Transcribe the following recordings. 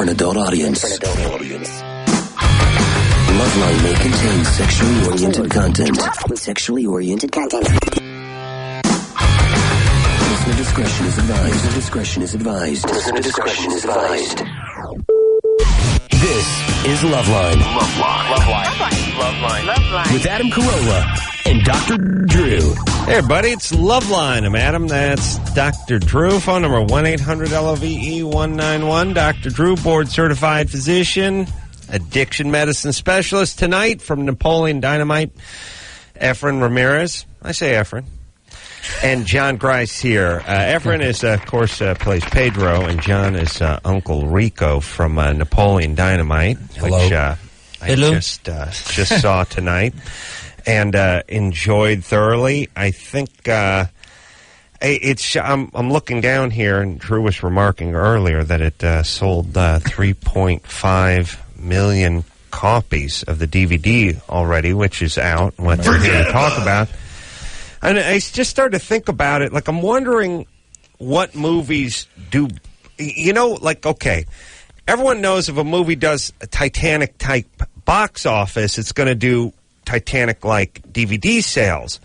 for an adult audience. Loveline may contain sexually oriented content. Listener discretion is advised. This is Loveline. Loveline. With Adam Carolla and Dr. Drew. Hey, everybody, it's Loveline. I'm Adam. That's Dr. Drew. Phone number 1-800-LOVE-191. Dr. Drew, board-certified physician, addiction medicine specialist. Tonight, from Napoleon Dynamite, Efren Ramirez. I say Efren. And Jon Gries here. Efren is, of course, plays Pedro, and John is Uncle Rico from Napoleon Dynamite, which I just saw tonight and enjoyed thoroughly. I think I'm looking down here, and Drew was remarking earlier that it sold 3.5 million copies of the DVD already, which is out, and what we're here to talk about. And I just started to think about it. Like, I'm wondering what movies do. You know, like, okay, everyone knows if a movie does a Titanic-type box office, it's going to do Titanic-like DVD sales.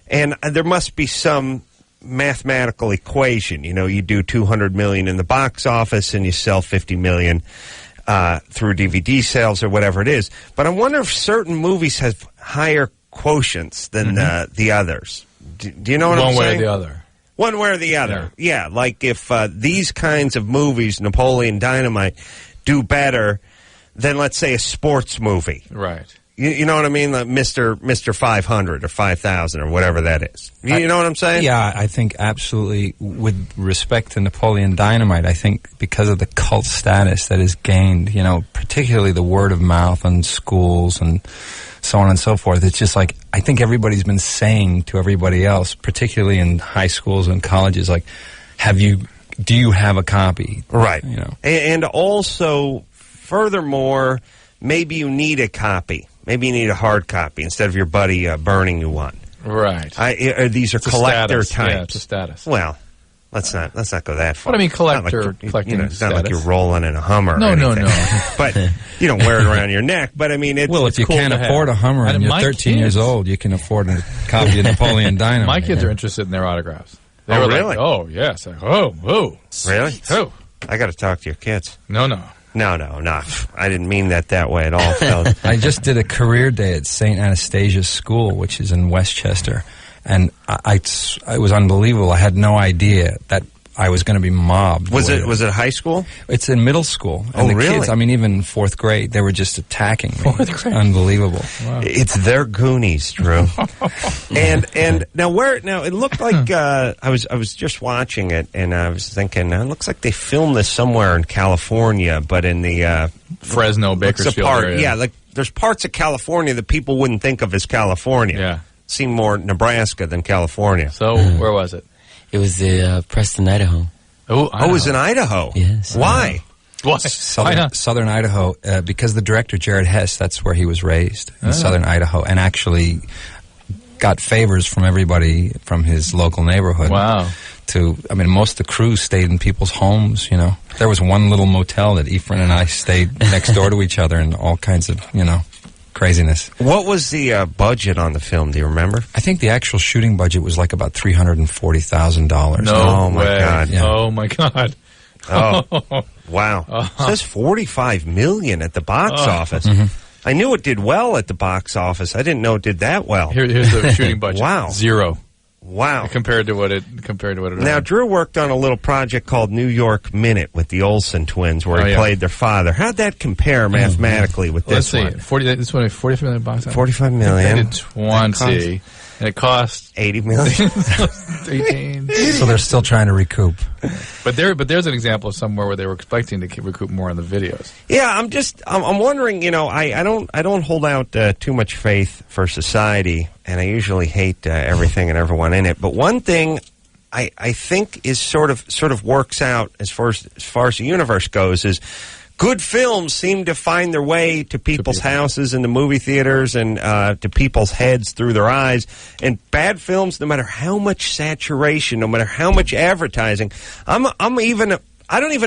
And there must be some mathematical equation. You know, you do $200 million in the box office and you sell $50 million through DVD sales or whatever it is. But I wonder if certain movies have higher quotients than the others. Do you know what I'm saying? One way or the other. One way or the other. Yeah, like if these kinds of movies, Napoleon Dynamite, do better than, let's say, a sports movie. Right. You know what I mean? Like Mr. 500 or 5,000 or whatever that is. You know what I'm saying? Yeah, I think absolutely. With respect to Napoleon Dynamite, I think because of the cult status that is gained, you know, particularly the word of mouth in schools and so on and so forth, it's just like, I think everybody's been saying to everybody else, particularly in high schools and colleges, like, do you have a copy? Right. You know. And also, furthermore, maybe you need a copy. Maybe you need a hard copy instead of your buddy burning you one. Right. These are collector types. Yeah, it's a status. Well, let's not go that far. But I mean, collecting it's not like you're rolling in a Hummer. No. But you don't wear it around your neck. But I mean, it's well, if you cool can't afford a Hummer and you're 13 years old, you can afford a copy of Napoleon Dynamite. My kids are interested in their autographs. They were really? Like, oh yes. Like, oh. Really? Oh. I got to talk to your kids. No. No. I didn't mean that way at all, Phil. I just did a career day at St. Anastasia's School, which is in Westchester, and it was unbelievable. I had no idea that I was going to be mobbed. Was it high school? It's in middle school. And the really? Kids, I mean, even in fourth grade, they were just attacking me. Fourth grade? Unbelievable. Wow. It's their Goonies, Drew. and now it looked like I was just watching it, and I was thinking, it looks like they filmed this somewhere in California, but in the Fresno, Bakersfield area. Yeah, like there's parts of California that people wouldn't think of as California. Yeah. Seem more Nebraska than California. So where was it? It was Preston, Idaho. Oh, it was in Idaho. Yes. Why? Why? Southern Idaho, because the director, Jared Hess, that's where he was raised, in southern Idaho, and actually got favors from everybody from his local neighborhood. Wow. Most of the crew stayed in people's homes, you know. There was one little motel that Efren and I stayed next door to each other, and all kinds of, you know, craziness. What was the budget on the film? Do you remember? I think the actual shooting budget was like about $340,000. No my God! Yeah. Oh my God! Oh, wow! It says $45 million at the box office. I knew it did well at the box office. I didn't know it did that well. Here's the shooting budget. Wow. 0. Wow. Compared to what it Now, Drew worked on a little project called New York Minute with the Olsen twins, where he played their father. How'd that compare mathematically with this one? Let's see. This one, $45 million box office. $45 million. They did 20. And it cost $80 million. 18. So they're still trying to recoup. But there's an example of somewhere where they were expecting to recoup more on the videos. Yeah, I'm wondering. You know, I don't hold out too much faith for society, and I usually hate everything and everyone in it. But one thing I think is sort of works out as far as the universe goes is good films seem to find their way to people's houses and the movie theaters and to people's heads through their eyes. And bad films, no matter how much saturation, no matter how much advertising, I don't even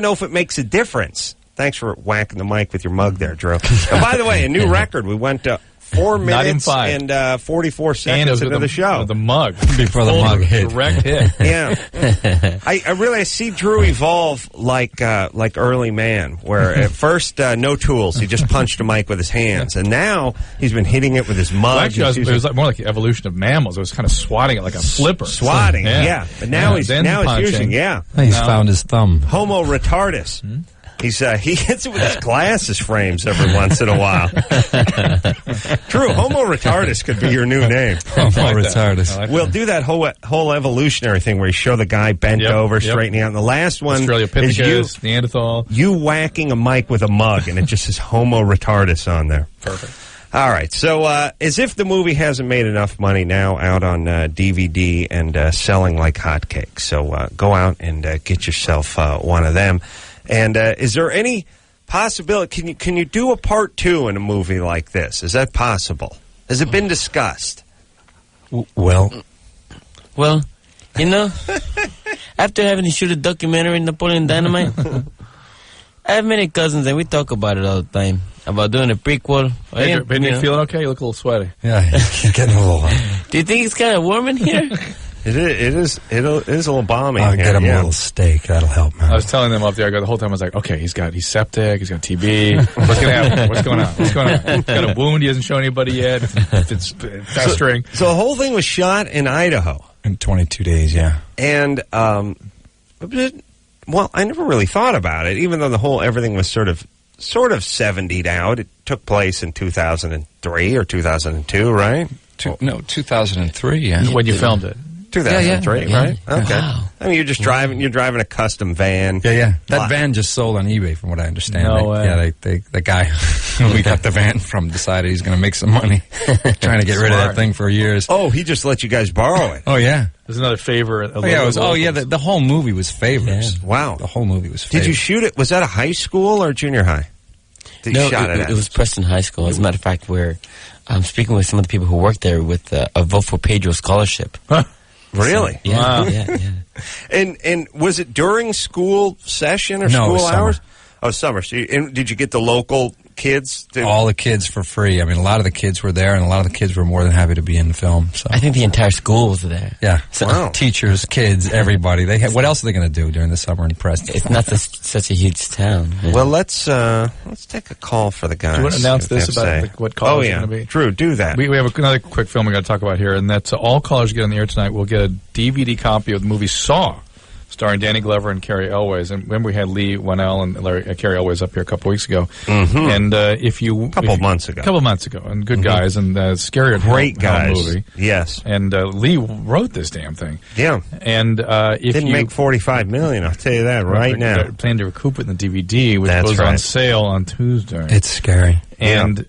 know if it makes a difference. Thanks for whacking the mic with your mug there, Drew. And by the way, a new record. We went to 4 minutes and 44 seconds into the show. The mug. Before the mug hit. Direct hit. Yeah. I see Drew evolve like early man, where at first, no tools. He just punched a mic with his hands. And now he's been hitting it with his mug. Well, actually, it was more like the evolution of mammals. It was kind of swatting it like a flipper. Swatting, yeah. But now he's using, He's found his thumb. Homo retardus. He hits it with his glasses frames every once in a while. True, Homo retardus could be your new name. Homo retardus. Like we'll do that whole evolutionary thing where you show the guy bent over, straightening out. And the last one is Neanderthal. You whacking a mic with a mug, and it just says Homo retardus on there. Perfect. All right, so as if the movie hasn't made enough money now out on DVD and selling like hotcakes. So go out and get yourself one of them. And is there any possibility? Can you do a part 2 in a movie like this? Is that possible? Has it been discussed? Well, you know, after having to shoot a documentary, Napoleon Dynamite, I have many cousins and we talk about it all the time. About doing a prequel. Hey, you feeling okay? You look a little sweaty. Yeah, you're getting a little hot. Do you think it's kind of warm in here? It is a little balmy. I'll get him a little steak. That'll help, man. I was telling them up there, the whole time I was like, okay, he's septic, he's got TB. What's going to happen? What's going on? He's got a wound he hasn't shown anybody yet. It's festering. So the whole thing was shot in Idaho. In 22 days, yeah. And, I never really thought about it, even though everything was sort of 70'd out. It took place in 2003 or 2002, right? 2003, yeah. When you filmed it. 2003, right? Okay. Wow. I mean, you're driving a custom van. Yeah. That van just sold on eBay, from what I understand. No way. Yeah, the guy who we got the van from decided he's going to make some money, trying to get rid of that thing for years. Oh, he just let you guys borrow it. Oh, yeah. There's another favor. The whole movie was favors. Yeah. Wow. The whole movie was favors. Did you shoot it? Was that a high school or junior high? It was Preston High School. As a matter of fact, I'm speaking with some of the people who work there with a Vote for Pedro scholarship. Huh. Really? So, yeah, wow. Yeah. And was it during school session or school hours? Oh, summer. So did you get the local kids? All the kids for free. I mean, a lot of the kids were there, and a lot of the kids were more than happy to be in the film. So I think the entire school was there. Yeah. So, wow. Teachers, kids, everybody. What else are they going to do during the summer in Preston? It's not such a huge town. Yeah. Well, let's take a call for the guys. Do you want to announce this about what college is going to be? Drew, do that. We have another quick film we got to talk about here, and that's all callers get on the air tonight will get a DVD copy of the movie Saw, starring Danny Glover and Carrie Elways. And remember, we had Lee Whannell and Carrie Elways up here a couple weeks ago. Mm-hmm. And a couple months ago, and good guys, and scary, great guys, movie. Yes. And Lee wrote this damn thing. Yeah. And if didn't make $45 million, I'll tell you that right now. Plan to recoup it in the DVD, which goes on sale on Tuesday. It's scary. And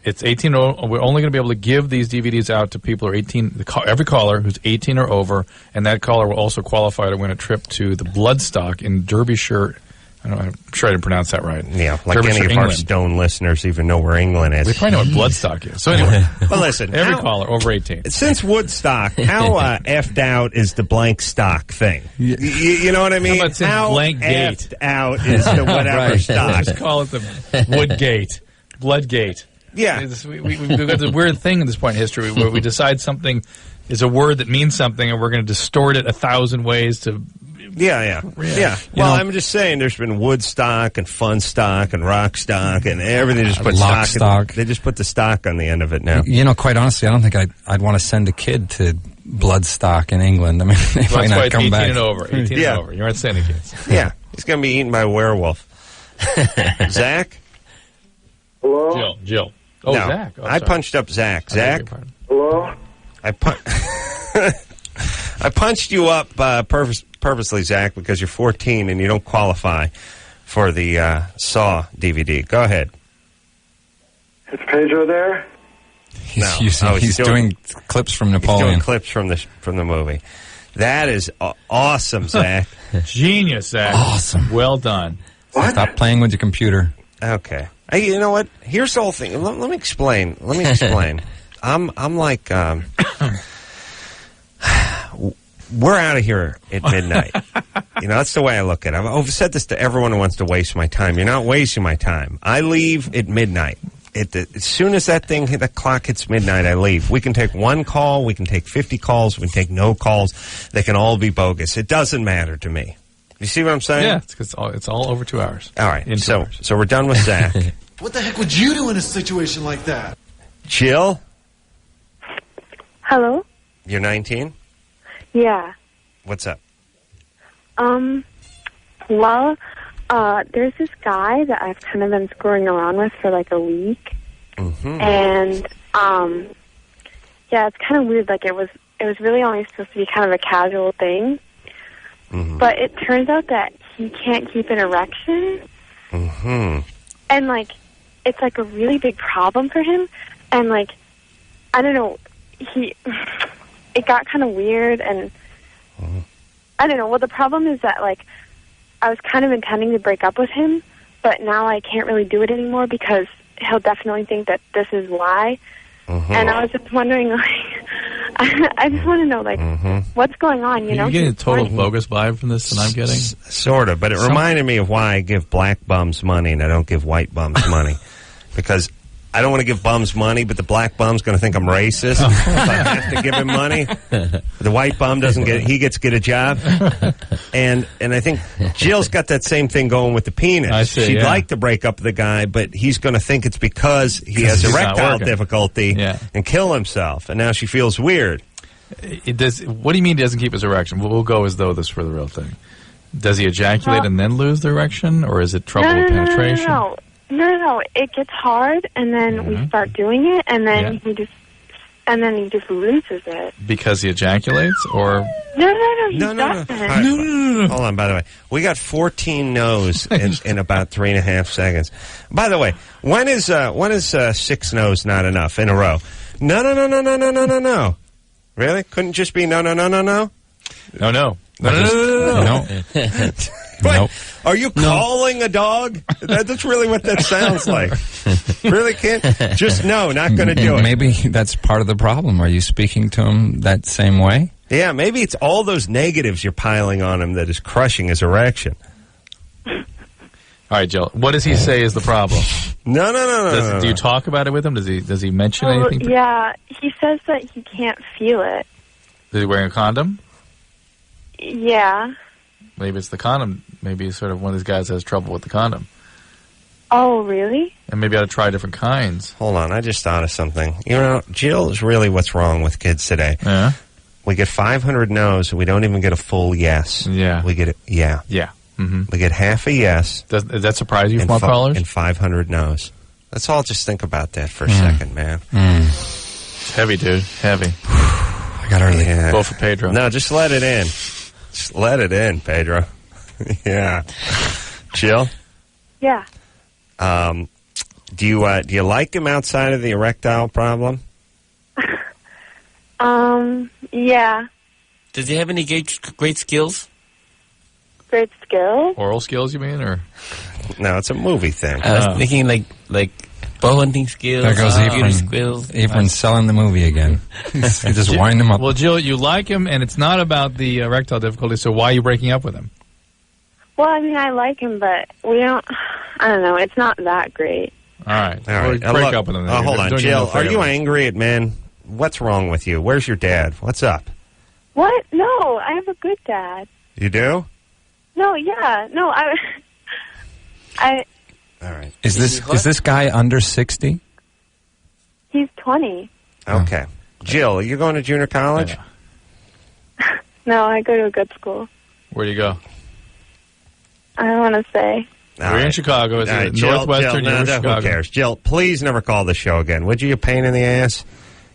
it's 18. We're only going to be able to give these DVDs out to people who are 18. Every caller who's 18 or over, and that caller will also qualify to win a trip to the Bloodstock in Derbyshire. I'm sure I didn't pronounce that right. Yeah, like any of our Stone listeners even know where England is. We probably know what Bloodstock is. So anyway, well, listen, every caller over 18. Since Woodstock, how effed out is the blank stock thing? You know what I mean? How blank effed gate out is the whatever stock? Just call it the Woodgate, Bloodgate. Yeah. We've got this weird thing at this point in history where we decide something is a word that means something, and we're going to distort it 1,000 ways to... Yeah. Well, I'm just saying there's been Woodstock and Fun Stock and Rock Stock and everything. Just put stock. They just put the stock on the end of it now. You know, quite honestly, I don't think I'd want to send a kid to Bloodstock in England. I mean, they might not come back. 18 and over. 18 and over. You aren't sending kids. Yeah. He's going to be eaten by a werewolf. Zach? Hello? Jill. Oh, no, Zach. Oh, I punched up Zach. Zach? Hello? I punched you up purposely, Zach, because you're 14 and you don't qualify for the Saw DVD. Go ahead. Is Pedro there? He's doing clips from Napoleon. He's doing clips from the movie. That is awesome, Zach. Genius, Zach. Awesome. Well done. What? Stop playing with your computer. Okay. Hey, you know what? Here's the whole thing. Let me explain. I'm like, we're out of here at midnight. You know, that's the way I look at it. I've said this to everyone who wants to waste my time. You're not wasting my time. I leave at midnight. As soon as the clock hits midnight, I leave. We can take one call. We can take 50 calls. We can take no calls. They can all be bogus. It doesn't matter to me. You see what I'm saying? Yeah, it's all over 2 hours. All right. So we're done with Zach. What the heck would you do in a situation like that? Jill, Hello? you're 19? Yeah. What's up? Well, there's this guy that I've kind of been screwing around with for like a week. Mm-hmm. And, yeah, it's kind of weird. Like, it was really only supposed to be kind of a casual thing. Mm-hmm. But it turns out that he can't keep an erection. Mm-hmm. And, like, it's like a really big problem for him. And, like, I don't know, it got kind of weird, and I don't know. Well, the problem is that, like, I was kind of intending to break up with him, but now I can't really do it anymore because he'll definitely think that this is why. Mm-hmm. And I was just wondering, like, I just want to know, like, what's going on, you know? Are you getting a total bogus vibe from this that I'm getting? Sort of, but it reminded me of why I give black bums money and I don't give white bums money. Because I don't want to give bums money, but the black bum's going to think I'm racist. So I have to give him money. The white bum doesn't get a job. And I think Jill's got that same thing going with the penis. I see, She'd yeah. like to break up with the guy, but he's going to think it's because he has erectile difficulty and kill himself. And now she feels weird. What do you mean he doesn't keep his erection? We'll go as though this for the real thing. Does he ejaculate and then lose the erection, or is it trouble with penetration? No. It gets hard, and then we start doing it, and then he just loses it. Because he ejaculates, or No. No. Hold on, by the way. We got 14 no's in about 3.5 seconds. By the way, when is 6 no's not enough in a row? No. Really? Couldn't just be no. No. What? Are you calling a dog? That's really what that sounds like. Really can't? Just no, not going to do it. Maybe that's part of the problem. Are you speaking to him that same way? Yeah, maybe it's all those negatives you're piling on him that is crushing his erection. All right, Jill. What does he say is the problem? No. Do you talk about it with him? Does he mention anything? Yeah, he says that he can't feel it. Is he wearing a condom? Yeah. Maybe it's the condom. Maybe he's sort of one of these guys that has trouble with the condom. Oh, really? And maybe I ought to try different kinds. Hold on, I just thought of something. You know, Jill is really what's wrong with kids today. Yeah? We get 500 no's, and we don't even get a full yes. Yeah. We get a yeah. Yeah. Mm-hmm. We get half a yes. Does that surprise you from our callers? And 500 no's. Let's all just think about that for a second, man. It's heavy, dude. Heavy. I got early. Yeah. Vote for Pedro. No, just let it in. Just let it in, Pedro. Yeah. Jill? Yeah. Do you like him outside of the erectile problem? Yeah. Does he have any great skills? Great skill? Oral skills, you mean, or? No, it's a movie thing. I was thinking like bow hunting skills. There goes Efren's selling the movie again. You just wind him up. Well, Jill, you like him, and it's not about the erectile difficulty, so why are you breaking up with him? Well, I mean, I like him, but I don't know, it's not that great. All right. All right. Well, break up with him. Then. Hold on, Doing Jill. no Are you favors. angry at men? What's wrong with you? Where's your dad? What's up? What? No, I have a good dad. You do? No, yeah. No, I All right. Is this guy under 60? he's 20. Okay. Jill, are you going to junior college? Yeah. No, I go to a good school. Where do you go? I don't want to say. We're in Chicago. It's Northwestern. Jill, Chicago. who cares? Jill, please never call the show again. Would you? You pain in the ass?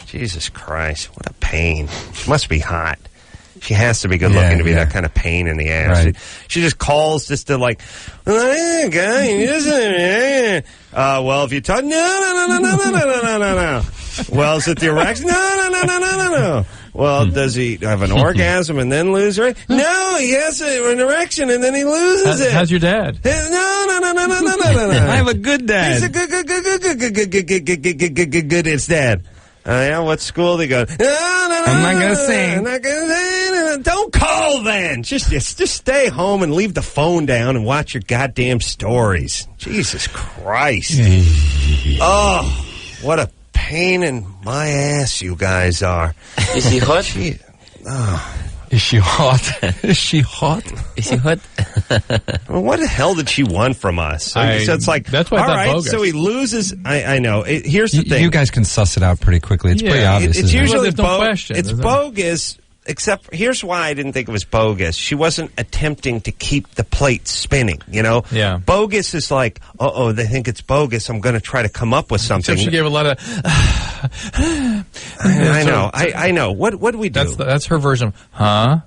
Jesus Christ, what a pain. She must be hot. She has to be good looking to be that kind of pain in the ass. Right. She just calls just to like, well, if you talk, no. Well, is it the erection? No. Well, does he have an orgasm and then lose it? No, he has an erection and then he loses it. How's your dad? No. I have a good dad. He's a good it's dad. Yeah, what school they go? No. I'm not gonna sing. I'm not gonna say. don't call then. Just stay home and leave the phone down and watch your goddamn stories. Jesus Christ. Oh, what a pain in my ass you guys are. Is she hot? Is she hot? Is she hot? Is she hot? Well, what the hell did she want from us? So it's like, that's why I all thought right, bogus. so he loses. I know. Here's the thing. You guys can suss it out pretty quickly. It's pretty obvious. It's isn't it? usually There's no question, It's is there? bogus. Except, here's why I didn't think it was bogus. She wasn't attempting to keep the plate spinning, you know? Yeah. Bogus is like, they think it's bogus. I'm going to try to come up with something. Except she gave a lot of... I know. What do we do? That's her version of, huh?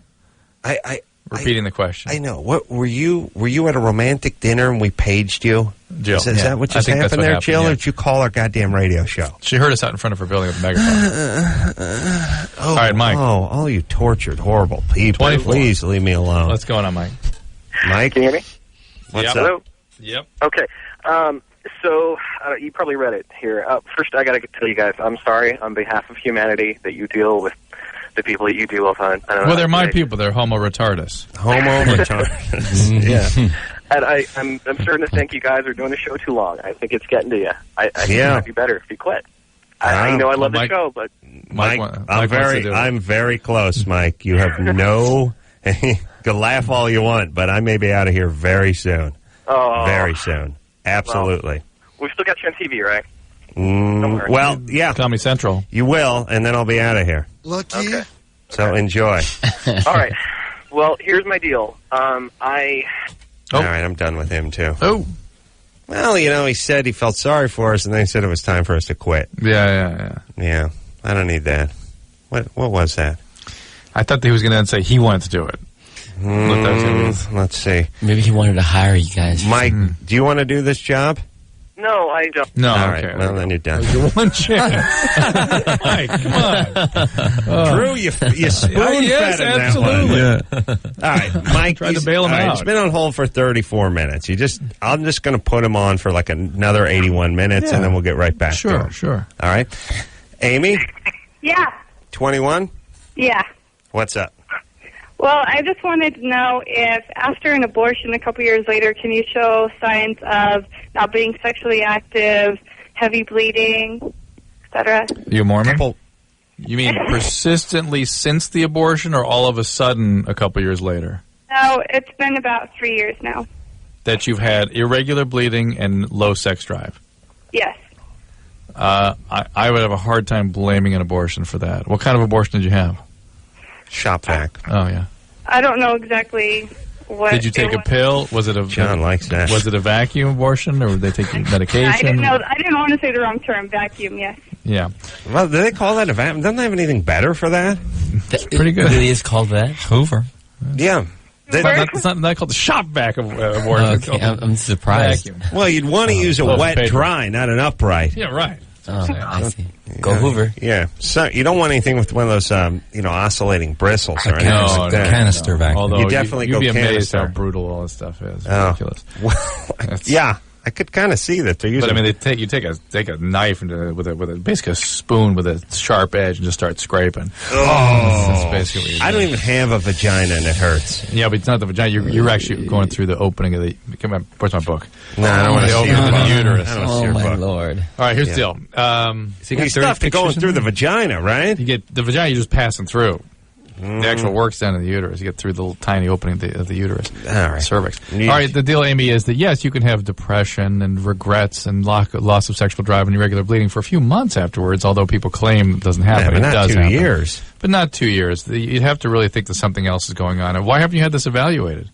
Repeating the question. I know. What were you at a romantic dinner and we paged you? Jill. Is that what just happened there, Jill? Or did you call our goddamn radio show? She heard us out in front of her building with a megaphone. All right, Mike. Oh, all you tortured, horrible people. 24. Please leave me alone. What's going on, Mike? Mike? Can you hear me? What's up? Hello? Yep. Okay. So you probably read it here. First, I got to tell you guys, I'm sorry on behalf of humanity that you deal with the people that you deal with. I don't know Well, they're my people. They're homo retardus. Homo retardus. Yeah. And I'm starting to think you guys are doing the show too long. I think it's getting to you. I think it might be better if you quit. I know I love the show, but Mike, I'm very close, Mike. You have no. You can laugh all you want, but I may be out of here very soon. Oh, very soon. Absolutely. Well, we've still got you on TV, right? Well, yeah. Comedy Central. You will, and then I'll be out of here. Lucky. Okay. So enjoy. All right. Well, here's my deal. All right, I'm done with him, too. Oh. Well, he said he felt sorry for us, and then he said it was time for us to quit. Yeah. Yeah, I don't need that. What was that? I thought that he was going to say he wanted to do it. Let's see. Maybe he wanted to hire you guys. Mike, do you want to do this job? No, I don't. No, All okay. right, well, then you're done. One chance. Mike, come on. Drew, you spoon-fed yes, him absolutely. that one. All right, Mike. Tried to bail him out. He's been on hold for 34 minutes. I'm just going to put him on for like another 81 minutes, and then we'll get right back to him. Sure. All right. Amy? Yeah. 21? Yeah. What's up? Well, I just wanted to know if after an abortion a couple years later, can you show signs of not being sexually active, heavy bleeding, etc.? You Mormon? You mean persistently since the abortion or all of a sudden a couple years later? No, it's been about 3 years now. That you've had irregular bleeding and low sex drive? Yes. I would have a hard time blaming an abortion for that. What kind of abortion did you have? Shop vac. Oh, yeah. I don't know exactly what. Did you take a pill? Was it a John likes that. Was it a vacuum abortion, or did they take medication? I didn't know. I didn't want to say the wrong term. Vacuum. Yes. Yeah. Well, do they call that a vacuum? Doesn't they have anything better for that? Pretty good. It really is called that? Hoover. Yeah. It's not called the shop vac abortion. Okay, I'm surprised. Vacuum. Well, you'd want to use a wet dry, not an upright. Yeah, right. Oh, I see. Go Hoover. Yeah. So you don't want anything with one of those, oscillating bristles or anything No, like that. Canister vacuum. Although You definitely you'd go be amazed canister. how brutal all this stuff is. It's Oh. ridiculous. Well, yeah, I could kind of see that they're using. But I mean, you take a knife and with basically a spoon with a sharp edge and just start scraping. That's basically what you're I don't doing. even have a vagina and it hurts. Yeah, but it's not the vagina. You're actually going through the opening of the. Come on, where's my book? No, I don't want to The see opening your of the book. uterus. I don't want to see Oh, your my book. Lord. All right, here's Yeah. the deal. You stuff to going through the vagina, right? You get the vagina. You're just passing through. The actual work's down in the uterus. You get through the little tiny opening of the uterus. All right. Cervix. Yeah. All right, the deal, Amy, is that, yes, you can have depression and regrets and loss of sexual drive and irregular bleeding for a few months afterwards, although people claim it doesn't happen. Yeah, but it not does 2 happen. years. But not 2 years. You'd have to really think that something else is going on. And why haven't you had this evaluated?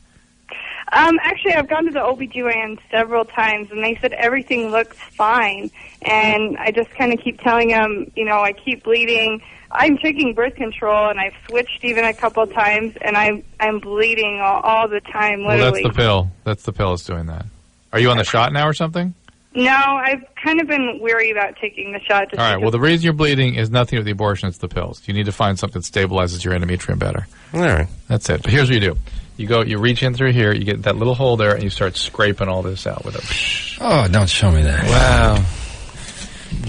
Actually, I've gone to the OBGYN several times, and they said everything looks fine. And I just kind of keep telling them, I keep bleeding. I'm taking birth control, and I've switched even a couple of times, and I'm bleeding all the time, Well, literally. that's the pill. That's the pill that's doing that. Are you on the shot now or something? No, I've kind of been weary about taking the shot. Just All right. because- Well, the reason you're bleeding is nothing with the abortion. It's the pills. You need to find something that stabilizes your endometrium better. All right. That's it. But here's what you do. You reach in through here, you get that little hole there, and you start scraping all this out with it. Oh, don't show me that. Wow.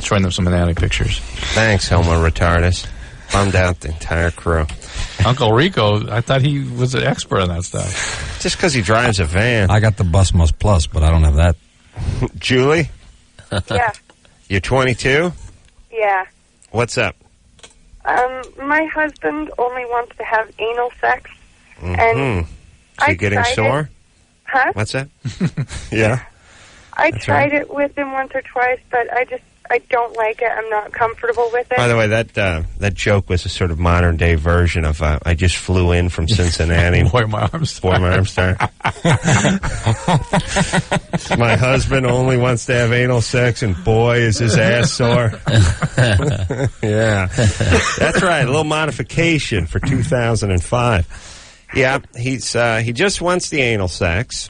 Showing them some anatomy pictures. Thanks, Homo retardus. Bummed out the entire crew. Uncle Rico, I thought he was an expert on that stuff. Just because he drives a van. I got the Bus Must Plus, but I don't have that. Julie, Yeah. you're 22? Yeah. What's up? My husband only wants to have anal sex. Mm-hmm. And So you getting tried sore? it. Huh? What's that? Yeah. I That's tried it with him once or twice, but I don't like it. I'm not comfortable with it. By the way, that joke was a sort of modern day version of I just flew in from Cincinnati. Boy, my arms. Boy, my arms tired. My husband only wants to have anal sex, and boy, is his ass sore. Yeah. That's right. A little modification for 2005. Yeah, he just wants the anal sex.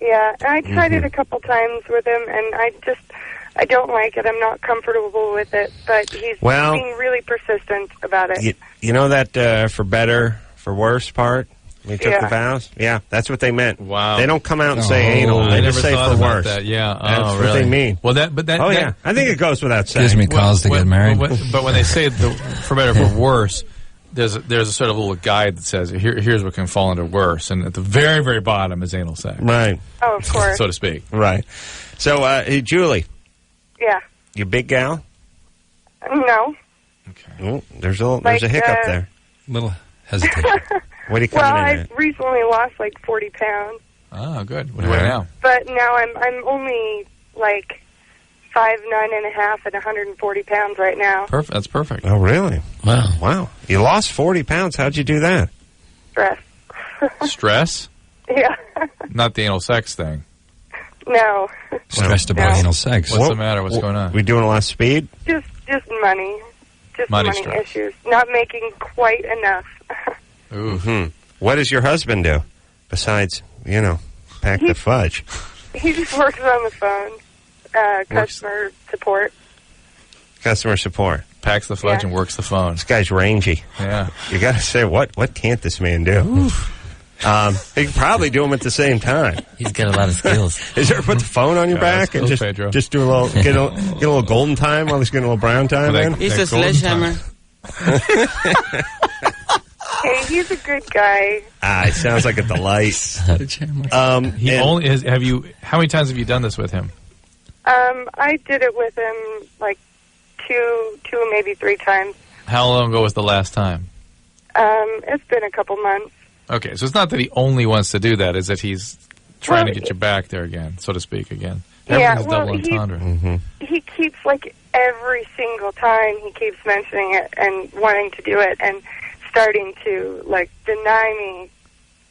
Yeah, and I tried it a couple times with him, and I don't like it. I'm not comfortable with it, but he's being really persistent about it. You know that for better, for worse part? We took the vows? Yeah, that's what they meant. Wow. They don't come out and say anal. I They never just say thought for about worse. that. Yeah. That's oh, what really? they mean. Well, that. Oh, yeah. I think it goes without saying. Gives me cause to get married. But when they say for better, for worse, there's a sort of little guide that says here's what can fall into worse, and at the very, very bottom is anal sex. Right. Oh, of course. So to speak. Right. So, hey, Julie, Yeah. you big gal? No. Oh, there's a hiccup there. Little hesitation. What are you Well, coming in I at? recently lost like 40 pounds, Oh, good. What do you weigh now? but now I'm only like 5'9.5" and 140 pounds right now. Perfect. That's perfect. Oh, really? Wow. Wow. You lost 40 pounds. How'd you do that? Stress. Stress? Yeah. Not the anal sex thing. No. Stressed about anal sex. What's the matter? What's going on? We doing a lot of speed? Just money. Just Money money stress. issues. Not making quite enough. Ooh. What does your husband do besides, pack the fudge? He just works on the phone. Customer support. Customer support. Packs the fudge Yeah. and works the phone. This guy's rangy. Yeah. You got to say, what can't this man do? He can probably do them at the same time. He's got a lot of skills. Is there put the phone on your Yeah, back and that's cool, Pedro. just do a little get a little golden time while he's getting a little brown time Well, in? that- He's a golden sledgehammer. Hey, he's a good guy. It sounds like a delight. He and- only has, have you? How many times have you done this with him? I did it with him like two, maybe 3 times. How long ago was the last time? It's been a couple months. Okay, so it's not that he only wants to do that; is that he's trying Well, to get you back there again, so to speak, again. Yeah, Everything's well, double entendre. He keeps, like, every single time he keeps mentioning it and wanting to do it and starting to, like, deny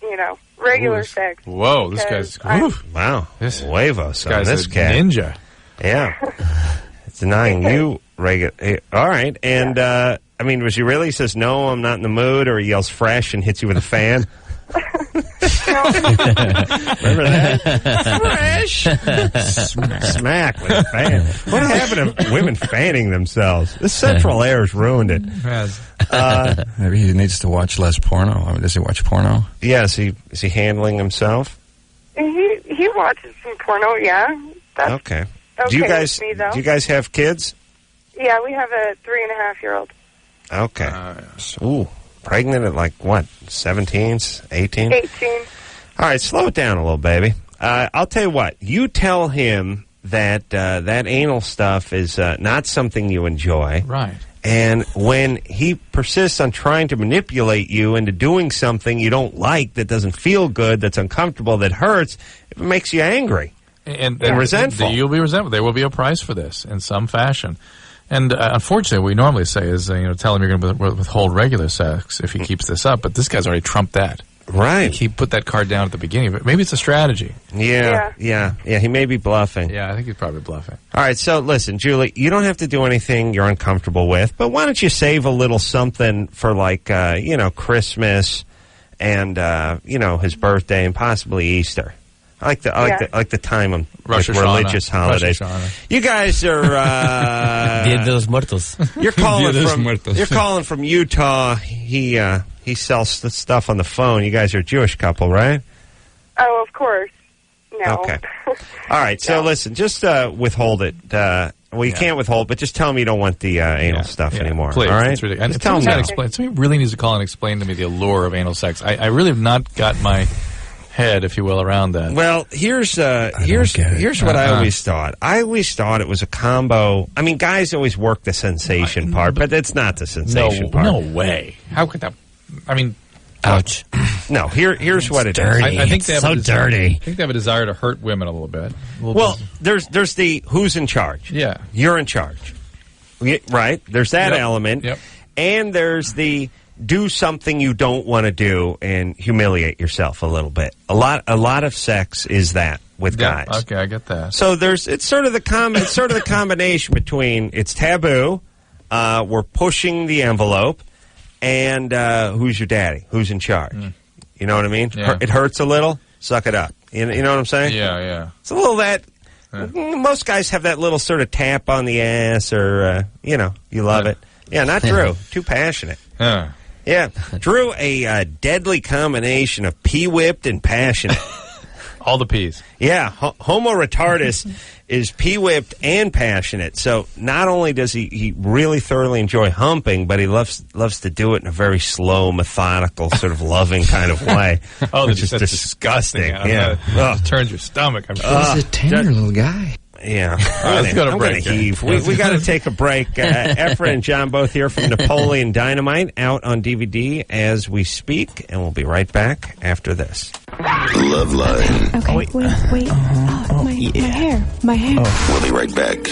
me, regular Ooh, sex. Whoa, this because guy's I'm- Wow. This Huevos on guy's this a cat. ninja. Yeah. It's denying you regular. All right. And, was he really? He says, no, I'm not in the mood, or he yells fresh and hits you with a fan? Remember that? Fresh! Smack with a fan. What happened to women fanning themselves? This Central Air's ruined it. Maybe he needs to watch less porno. I mean, does he watch porno? Yeah, is he handling himself? He watches some porno, yeah. That's Okay. okay Do you guys have kids? Yeah, we have a 3.5-year-old. Okay. Ooh, pregnant at like what? 17, 18? 18. All right, slow it down a little, baby. I'll tell you what. You tell him that that anal stuff is not something you enjoy. Right. And when he persists on trying to manipulate you into doing something you don't like, that doesn't feel good, that's uncomfortable, that hurts, it makes you angry. And resentful. You'll be resentful. There will be a price for this in some fashion. And unfortunately, what we normally say is, tell him you're going to withhold regular sex if he keeps this up. But this guy's already trumped that. Right. He put that card down at the beginning. But maybe it's a strategy. Yeah. He may be bluffing. Yeah, I think he's probably bluffing. All right, so listen, Julie, you don't have to do anything you're uncomfortable with, but why don't you save a little something for, like, Christmas and, his birthday and possibly Easter. I like the time of Rosh like, Hashanah. religious holidays. Rosh Hashanah. You guys are Dia de los Muertos. you're calling from Utah. He sells the stuff on the phone. You guys are a Jewish couple, right? Oh, of course. No. Okay. All right. So listen, just withhold it. Well, you can't withhold, but just tell him you don't want the anal stuff anymore. Please, all right? it's ridiculous. Just tell him no. Somebody really needs to call and explain to me the allure of anal sex. I really have not got my head, if you will, around that. Well, here's what I always thought. I always thought it was a combo. I mean, guys always work the sensation part, but it's not the sensation part. No way. How could that? I mean, ouch. No, here's what it dirty. is. I think they have dirty. I think they have a desire to hurt women a little bit. There's the who's in charge. Yeah. You're in charge. Right? There's that element. Yep. And there's the do something you don't want to do and humiliate yourself a little bit. A lot of sex is that with guys. Okay, I get that. So it's sort of the combination between it's taboo, we're pushing the envelope, and who's your daddy? Who's in charge? You know what I mean? Yeah. It hurts a little. Suck it up. You know what I'm saying? Yeah. It's a little that. Most guys have that little sort of tap on the ass, or you love it. Yeah, not Drew. Too passionate. Yeah, Drew, a deadly combination of pee-whipped and passionate. All the P's. Yeah, homo retardus is pee-whipped and passionate. So not only does he really thoroughly enjoy humping, but he loves to do it in a very slow, methodical, sort of loving kind of way. Which is that's disgusting. Yeah. It turns your stomach, I'm sure. He's a tender little guy. Yeah, let's go to I'm break. going to heave. We got to take a break. Efren and John both here from Napoleon Dynamite, out on DVD as we speak, and we'll be right back after this. Loveline. Okay, wait. My hair. We'll be right back.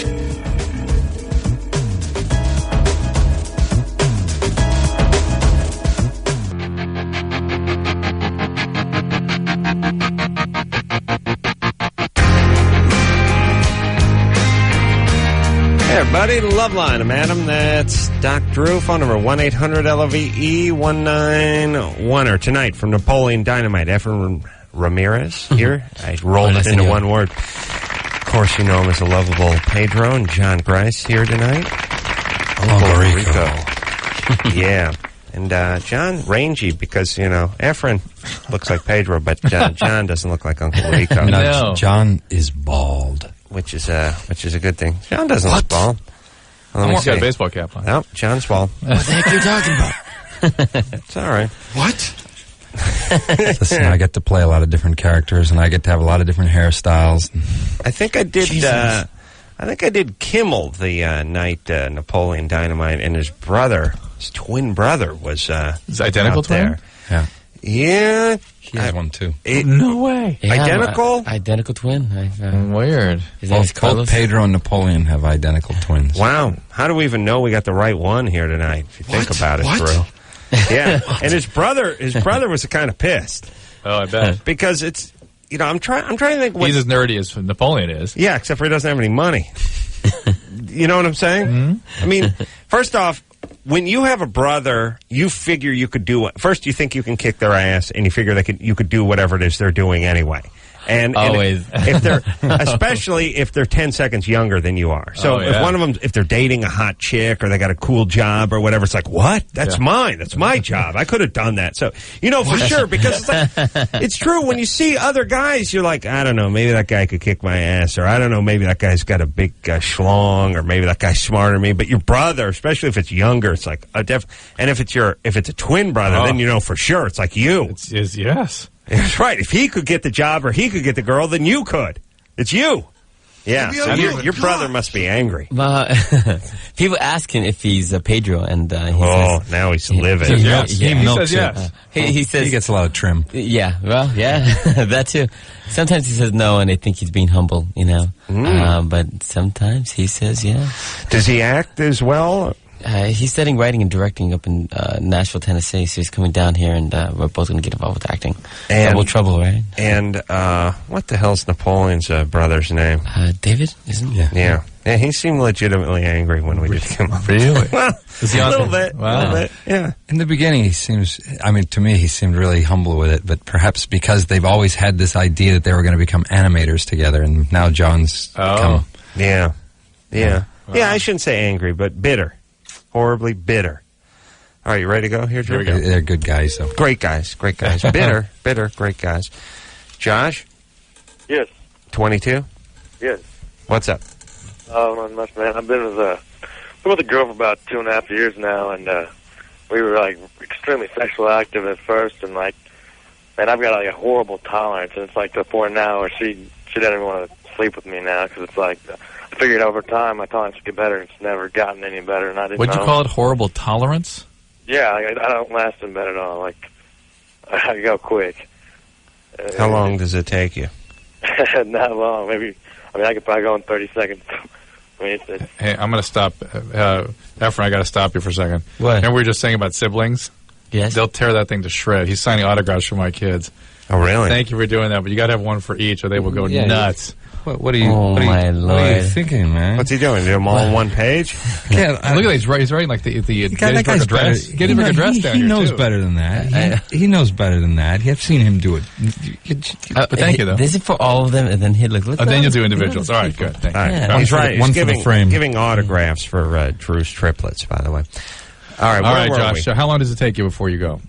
Hey, everybody, Loveline. I'm Adam. That's Doc Drew. Phone number 1-800-LOVE-1910. Tonight from Napoleon Dynamite, Efren Ramirez here. I rolled it into one word. Of course, you know him as a lovable Pedro, and Jon Gries here tonight. Uncle Rico. Yeah. And John, rangy, because, Efren looks like Pedro, but John doesn't look like Uncle Rico. No. John is bald. Which is a good thing. John doesn't look bald. Well, He's got a baseball cap on. Nope, John's bald. What the heck are you talking about? It's all right. What? Listen, I get to play a lot of different characters, and I get to have a lot of different hairstyles. I think I did. I did Kimmel the night Napoleon Dynamite and his twin brother, was his identical twin. There. Yeah, he has one too. No way. Yeah, identical? Identical twin. Weird. Both Pedro and Napoleon have identical twins. Wow. How do we even know we got the right one here tonight? If you think about it, Drew. Yeah, and his brother was kind of pissed. Oh, I bet. Because it's, I'm trying to think. He's as nerdy as Napoleon is. Yeah, except for he doesn't have any money. You know what I'm saying? Mm-hmm. I mean, first off, when you have a brother, you figure you could do it. First, you think you can kick their ass, and you figure you could do whatever it is they're doing anyway. And always, if they're, especially if they're 10 seconds younger than you are. So if one of them, if they're dating a hot chick or they got a cool job or whatever, it's like, what? That's mine. That's my job. I could have done that. So for sure, because it's like, it's true. When you see other guys, you're like, I don't know, maybe that guy could kick my ass, or I don't know, maybe that guy's got a big schlong, or maybe that guy's smarter than me. But your brother, especially if it's younger, it's like and if it's a twin brother, then you know for sure it's like you. Yes. That's right. If he could get the job or he could get the girl, then you could. It's you. Yeah. So your brother must be angry. People ask him if he's a Pedro, and he says, now he's livid. He milks says yes. He says he gets a lot of trim. Yeah, well, yeah, that too. Sometimes he says no, and I think he's being humble, But sometimes he says yeah. Does he act as well? He's studying writing and directing up in Nashville, Tennessee, so he's coming down here, and we're both going to get involved with acting. Double trouble, right? And what the hell's Napoleon's brother's name? David, isn't it? Yeah. Yeah, he seemed legitimately angry when we did come up. Really? Well, a little bit. Wow. A little bit, yeah. In the beginning, to me, he seemed really humble with it, but perhaps because they've always had this idea that they were going to become animators together, and now John's come. Yeah. Yeah. Wow. Yeah, I shouldn't say angry, but bitter. Horribly bitter. All right, you ready to go here, Drew? They're good guys, though. Great guys. Bitter, great guys. Josh? Yes. 22? Yes. What's up? Oh, not much, man. I've been with a girl for about 2.5 years now, and we were like extremely sexually active at first, and like, man, I've got like a horrible tolerance, and it's like to the point now where she doesn't even want to sleep with me now because it's like I figured over time my tolerance would get better. And it's never gotten any better, and I didn't. What'd you call it? Horrible tolerance? Yeah, I don't last in bed at all. Like I go quick. How long does it take you? Not long. Maybe. I mean, I could probably go in 30 seconds. I mean, it's Hey, I'm going to stop. Efren, I got to stop you for a second. What? Remember we were just saying about siblings? Yes. They'll tear that thing to shred. He's signing autographs for my kids. Oh, really? Thank you for doing that, but you got to have one for each, or they will go nuts. What are you? Oh, what are you, my What are you Lord. thinking, man? What's he doing? Do them all on one page? Yeah, Look at that. He's writing like the that Gettysburg guy's Address. better. Gettysburg Address he down here, knows too. better than that. He knows better than that. I've seen him do it. But thank you, though. This is for all of them, and then he look. Oh, then you'll do individuals. All right, good. Thank you. All right. Yeah. He's right. One He's for the frame. giving autographs for Drew's triplets, by the way. All right. All where right, were Josh. we? So how long does it take you before you go?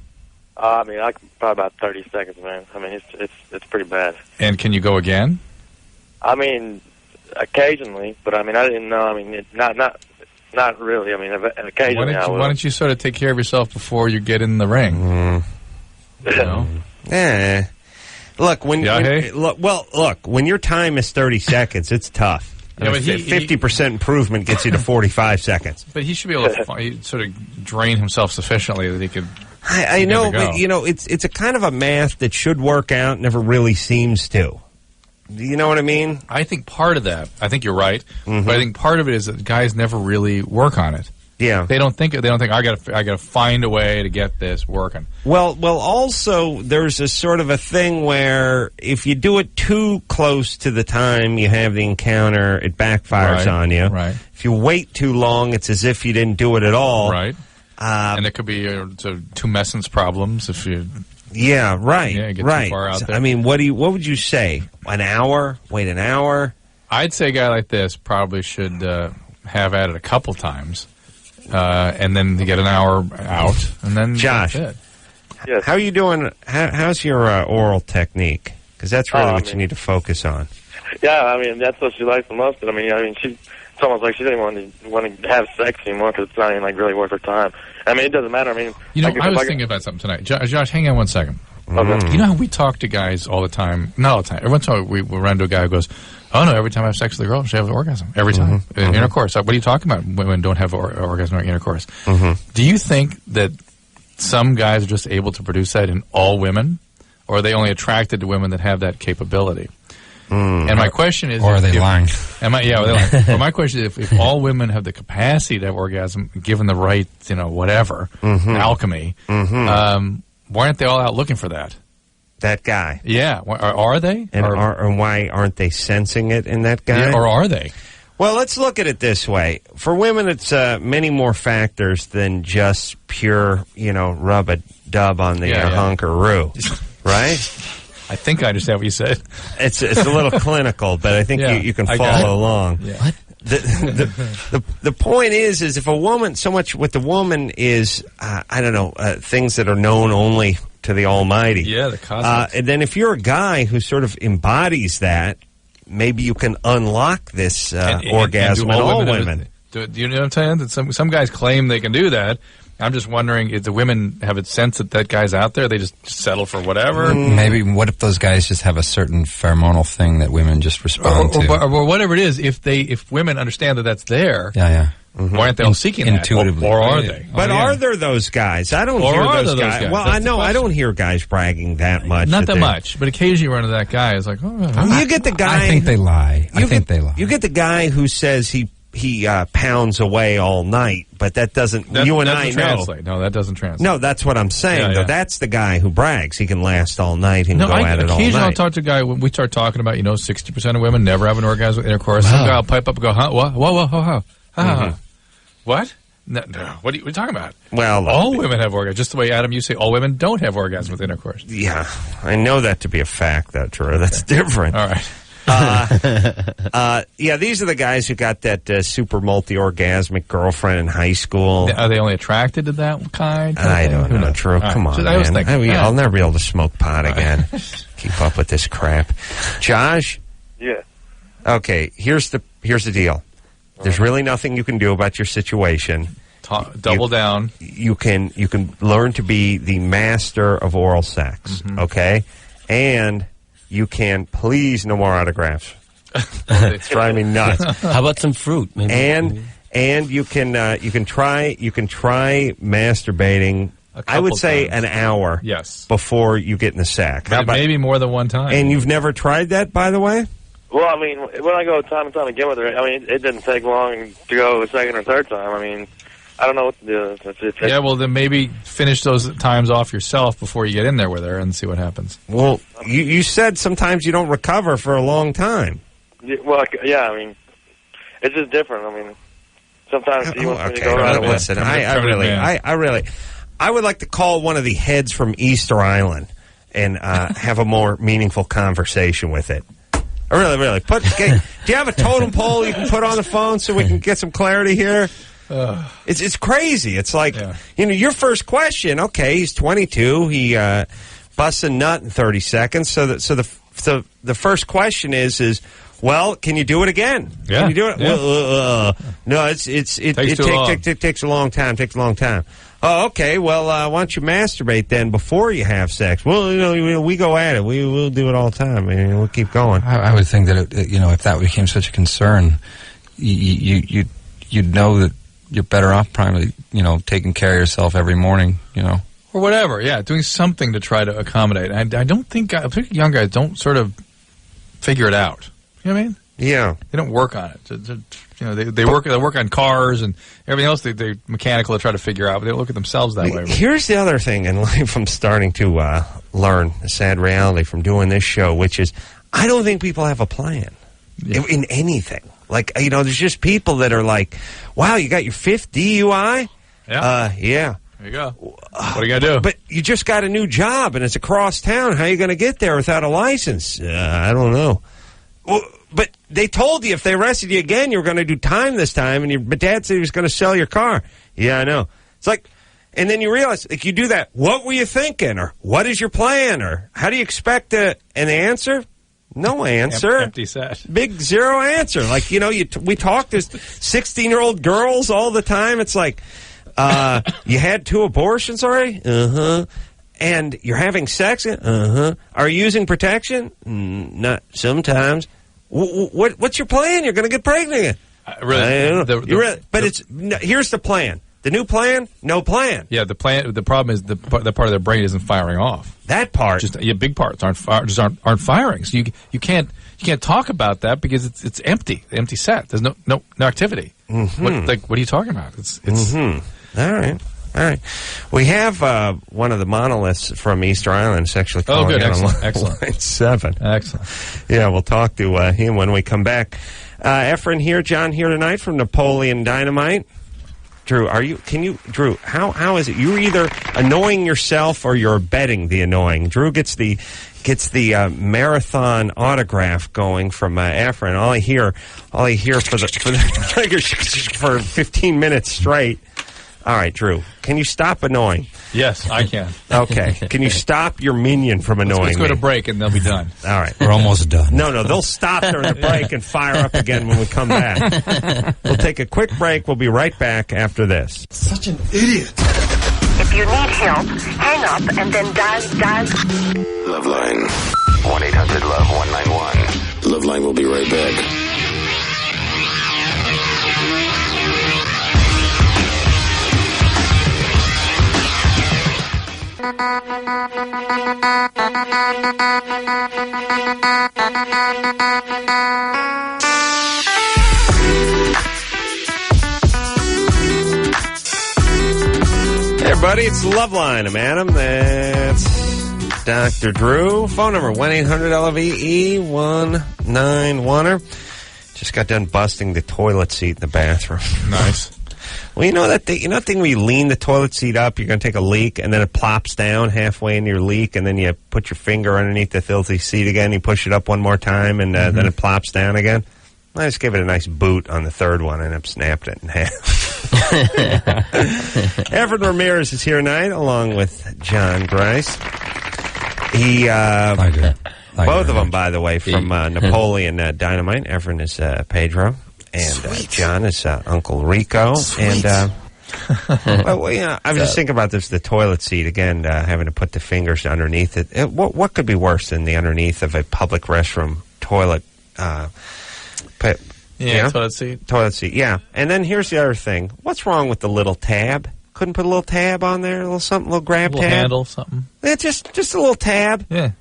I mean, I could probably about 30 seconds, man. I mean, it's pretty bad. And can you go again? I mean, occasionally, but I mean, I didn't know. I mean, not really. I mean, occasionally I will. Why don't you sort of take care of yourself before you get in the ring? You know? Look, when hey? look, when your time is 30 seconds, it's tough. Yeah, but 50% improvement gets you to 45 seconds. But he should be able to sort of drain himself sufficiently that he could. I know, Good to go. but you know, it's a kind of a math that should work out, never really seems to. Do you know what I mean? I think part of that. I think you're right, Mm-hmm. but I think part of it is that guys never really work on it. Yeah. They don't think. I got to find a way to get this working. Well. Also, there's a sort of a thing where if you do it too close to the time you have the encounter, it backfires on you. Right. If you wait too long, it's as if you didn't do it at all. Right. And it could be tumescence problems if you. Yeah. Right. Yeah, get right. too far out there. I mean, what would you say? An hour? Wait an hour? I'd say a guy like this probably should have at it a couple times, and then to get an hour out, and then Josh. that's it. Yes. How are you doing? How's your oral technique? Because that's really what you need to focus on. Yeah, I mean, that's what she likes the most. But I mean, it's almost like she doesn't want to have sex anymore because it's not even like really worth her time. I mean, it doesn't matter. I mean, You know, I was thinking about something tonight. Josh, hang on one second. Okay. You know how we talk to guys all the time? Not all the time. Every once in a while we run into a guy who goes, "Oh no, every time I have sex with a girl, she has an orgasm. Every time. Intercourse. What are you talking about? Women don't have orgasm or intercourse. Do you think that some guys are just able to produce that in all women? Or are they only attracted to women that have that capability? And my question is... Or are they lying? Are they lying? Well, my question is, if all women have the capacity to have orgasm, given the right, whatever, alchemy, why aren't they all out looking for that? That guy. Yeah. Are they? And why aren't they sensing it in that guy? Yeah, or are they? Well, let's look at it this way. For women, it's many more factors than just pure, rub a dub on the hunkaroo, right? I think I understand what you said. It's a little clinical, but I think you can follow along. Yeah. What? The point is if a woman, so much with the woman is, things that are known only to the Almighty. Yeah, the cosmos. And then if you're a guy who sort of embodies that, maybe you can unlock this orgasm in all women. Do you know what I'm saying? That some guys claim they can do that. I'm just wondering if the women have a sense that guy's out there. They just settle for whatever. Maybe what if those guys just have a certain pheromonal thing that women just respond to? Or whatever it is. If women understand that that's there, Yeah. why aren't they all seeking intuitively? that? Or are they? But are there those guys? I don't Or hear are those there those guys. guys? Well, That's I the know I question. don't hear guys bragging that much. Not that much, but occasionally you run into that guy. It's like, You get the guy. I think they lie. You get the guy who says he pounds away all night, but that doesn't. that you and doesn't I translate. know. No, that doesn't translate. No, that's what I'm saying. Yeah, Though yeah. that's the guy who brags. He can last all night and go at it all occasionally I'll night. talk to a guy when we start talking about 60% of women never have an orgasm with intercourse. Some guy will pipe up and go, huh? Whoa. What? No. What are you talking about? Well, all women have orgasm. Just the way, Adam, you say all women don't have orgasm with intercourse. Yeah, I know that to be a fact, though, Drew. That's different. All right. These are the guys who got that super multi-orgasmic girlfriend in high school. Are they only attracted to that kind? I don't know, Drew. Come on, I was man. thinking. I'll never be able to smoke pot again. Keep up with this crap. Josh? Yeah. Okay, here's the deal. There's really nothing you can do about your situation. Double down. You can learn to be the master of oral sex, okay? And you can please no more autographs. It's driving me nuts. How about some fruit? Maybe. And you can try masturbating. I would say times. an hour. Yes. Before you get in the sack. Maybe more than one time. And you've never tried that, by the way? Well, I mean, when I go time and time again with her, I mean, it didn't take long to go a second or third time. I mean, I don't know what to do. Yeah, well, then maybe finish those times off yourself before you get in there with her and see what happens. Well, you said sometimes you don't recover for a long time. Well, yeah, I mean, it's just different. I mean, sometimes you want to go around. Listen, I would like to call one of the heads from Easter Island and have a more meaningful conversation with it. Really. Do you have a totem pole you can put on the phone so we can get some clarity here? It's crazy. It's like, your first question, okay, he's 22, he busts a nut in 30 seconds, so the first question is, well, can you do it again? Yeah. Can you do it? Yeah. No, it takes a long time. Oh, okay. Well, why don't you masturbate then before you have sex? Well, we go at it. We'll do it all the time. I mean, we'll keep going. I would think that if that became such a concern, you'd know that you're better off probably taking care of yourself every morning. Or whatever. Yeah, doing something to try to accommodate. I don't think young guys don't sort of figure it out. You know what I mean? Yeah. They don't work on it. They work on cars and everything else. They mechanical to try to figure out, but they don't look at themselves that way. Here's the other thing in life I'm starting to learn, a sad reality from doing this show, which is I don't think people have a plan in anything. Like, there's just people that are like, wow, you got your 5th DUI? Yeah. Yeah. There you go. What are you going to do? But you just got a new job, and it's across town. How are you going to get there without a license? I don't know. Well, but they told you if they arrested you again, you were going to do time this time, and your dad said he was going to sell your car. Yeah, I know. It's like, and then you realize, like, you do that. What were you thinking? Or what is your plan? Or how do you expect an answer? No answer. Empty set. Big zero answer. Like, we talk to 16-year-old girls all the time. It's like, you had 2 abortions already? Uh-huh. And you're having sex? Uh-huh. Are you using protection? Not sometimes. What's your plan? You're going to get pregnant. Here's the plan. The new plan, no plan. Yeah, the plan. The problem is the part of their brain isn't firing off. That part, big parts aren't firing. So you can't talk about that because it's empty, empty set. There's no activity. Mm-hmm. What are you talking about? It's All right. We have one of the monoliths from Easter Island is actually calling in on line 7. Excellent. Yeah, we'll talk to him when we come back. Efren here, John here tonight from Napoleon Dynamite. Drew, Drew, how is it? You're either annoying yourself or you're betting the annoying. Drew gets the marathon autograph going from Efren. All I hear for 15 minutes straight. All right, Drew, can you stop annoying? Yes, I can. Okay. Can you stop your minion from annoying Let's go to break and they'll be done. All right. We're almost done. No, they'll stop during the break and fire up again when we come back. We'll take a quick break. We'll be right back after this. Such an idiot. If you need help, hang up and then dial. Loveline. 1-800-LOVE-191. Loveline will be right back. Hey everybody, it's Loveline. I'm Adam. That's Dr. Drew. Phone number 1-800-LOVE-191. Just got done busting the toilet seat in the bathroom. Nice. Well, that thing where you lean the toilet seat up, you're going to take a leak, and then it plops down halfway into your leak, and then you put your finger underneath the filthy seat again, you push it up one more time, and then it plops down again. I just gave it a nice boot on the third one, and I snapped it in half. Efren Ramirez is here tonight, along with Jon Gries. Both of them, by the way, from Napoleon Dynamite. Efren is Pedro. And John is Uncle Rico. Sweet. And well, you know, I was just thinking about this, the toilet seat, again, having to put the fingers underneath it. What could be worse than the underneath of a public restroom toilet? Toilet seat. Toilet seat, yeah. And then here's the other thing. What's wrong with the little tab? Couldn't put a little tab on there? A little something, a little grab tab? Handle, something. Yeah, just a little tab. Yeah.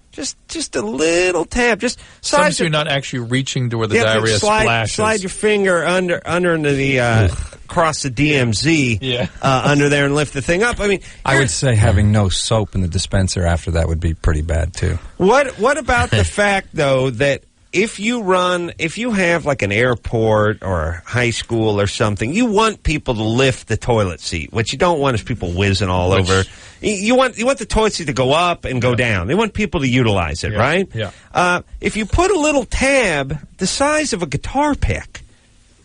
Just a little tab. Just so you're not actually reaching to where the diarrhea splashes. Slide your finger under into the across the DMZ under there and lift the thing up. I mean, I would say having no soap in the dispenser after that would be pretty bad too. What about the fact though that if you have like an airport or a high school or something, you want people to lift the toilet seat. What you don't want is people whizzing all over. You want the toilet seat to go up and go down. They want people to utilize it, right? Yeah. If you put a little tab the size of a guitar pick,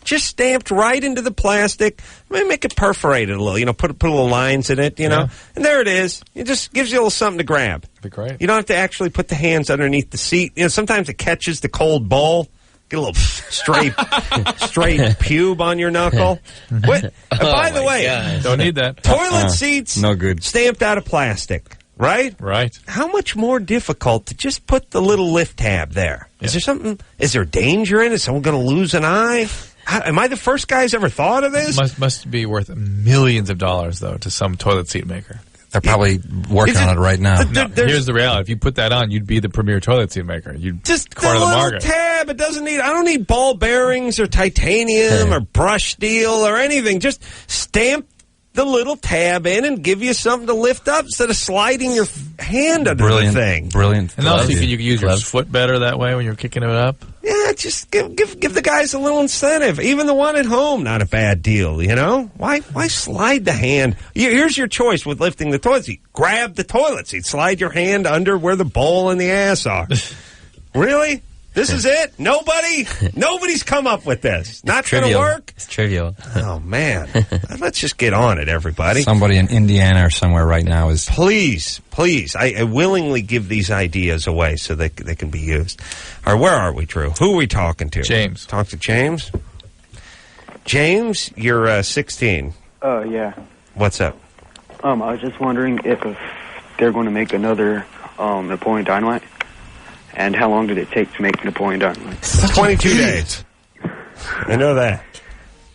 just stamped right into the plastic, maybe make it perforated a little, you know, put little lines in it, you know, and there it is. It just gives you a little something to grab. That'd be great. You don't have to actually put the hands underneath the seat. You know, sometimes it catches the cold bowl. Get a little straight pube on your knuckle. By the way, don't need that. Toilet seats, no good. Stamped out of plastic, right? Right. How much more difficult to just put the little lift tab there? Yeah. Is there something? Is there danger in it? Is someone going to lose an eye? Am I the first guy who's ever thought of this? Must be worth millions of dollars, though, to some toilet seat maker. They're probably working on it right now. No, here's the reality. If you put that on, you'd be the premier toilet seat maker. You'd just corner the market. Tab. It doesn't need. I don't need ball bearings or titanium or brush steel or anything. Just stamp the little tab in and give you something to lift up instead of sliding your hand under the thing. Brilliant. And also, you can use your foot better that way when you're kicking it up. Yeah, just give the guys a little incentive. Even the one at home, not a bad deal, you know? Why slide the hand? Here's your choice with lifting the toilet seat. Grab the toilet seat. Slide your hand under where the bowl and the ass are. Really? This is it? Nobody's come up with this. Not going to work? It's trivial. Oh, man. Let's just get on it, everybody. Somebody in Indiana or somewhere right now is... Please. I willingly give these ideas away so they can be used. All right, where are we, Drew? Who are we talking to? James. Talk to James? James, you're 16. Yeah. What's up? I was just wondering if they're going to make another Napoleon Dynamite. And how long did it take to make Napoleon Dynamite? 22 days. I know that.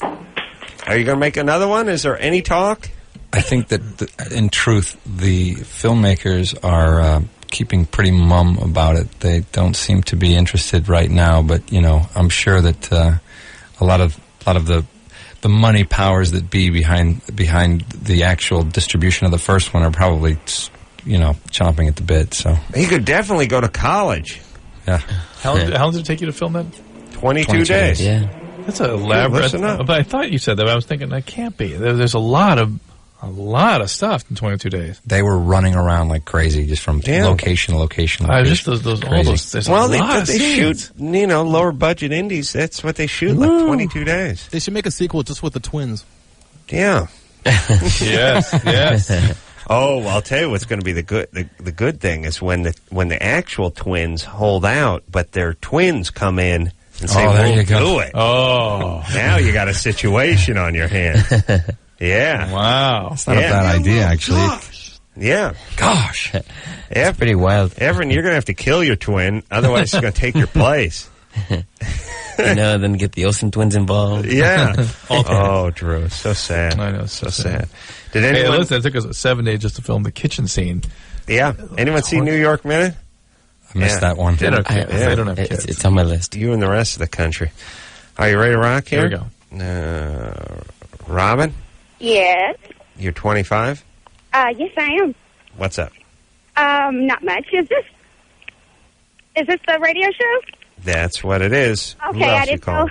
Are you going to make another one? Is there any talk? I think that, in truth, the filmmakers are keeping pretty mum about it. They don't seem to be interested right now, but, you know, I'm sure that a lot of the money powers that be behind the actual distribution of the first one are probably... you know, chomping at the bit. So he could definitely go to college. Yeah. How long did it take you to film that? 22 days. Yeah. That's a elaborate. But I thought you said that. But I was thinking that can't be. There's a lot of stuff in 22 days. They were running around like crazy, just from location to location. Just those all those. They shoot, you know, lower budget indies. That's what they shoot, like 22 days. They should make a sequel just with the twins. Yeah. Yes. Oh, I'll tell you what's going to be the good thing is when the actual twins hold out, but their twins come in and say, "We'll do it." Oh, now you got a situation on your hands. Yeah. Wow. That's not a bad idea, actually. Yeah. Gosh. That's pretty wild. Efren, you're going to have to kill your twin, otherwise he's going to take your place. You know, then get the Olsen twins involved. Yeah. Oh, Drew, so sad. I know, so sad. Did anyone? Hey, listen, it took us 7 days just to film the kitchen scene. Yeah. Anyone see New York Minute? I missed that one. They don't have kids. It's on my list. You and the rest of the country. Are you ready to rock here? Here we go. Robin? Yes. You're 25? Yes, I am. What's up? Not much. Is this the radio show? That's what it is. Okay, I didn't know.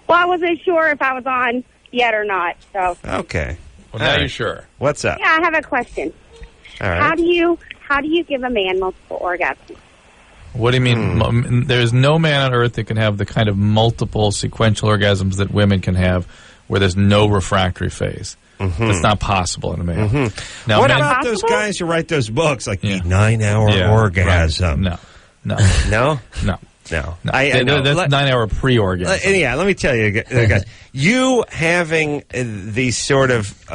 Well, I wasn't sure if I was on yet or not. So. Okay. Well, now you're sure. What's up? Yeah, I have a question. All right. How do you give a man multiple orgasms? What do you mean? There's no man on earth that can have the kind of multiple sequential orgasms that women can have, where there's no refractory phase. It's not possible in a man. Now, what about those guys who write those books, like the 9-hour orgasm? Right. No. No? No. No. I know. That's 9-hour pre-orgasm. Yeah, let me tell you, guys. You having these sort of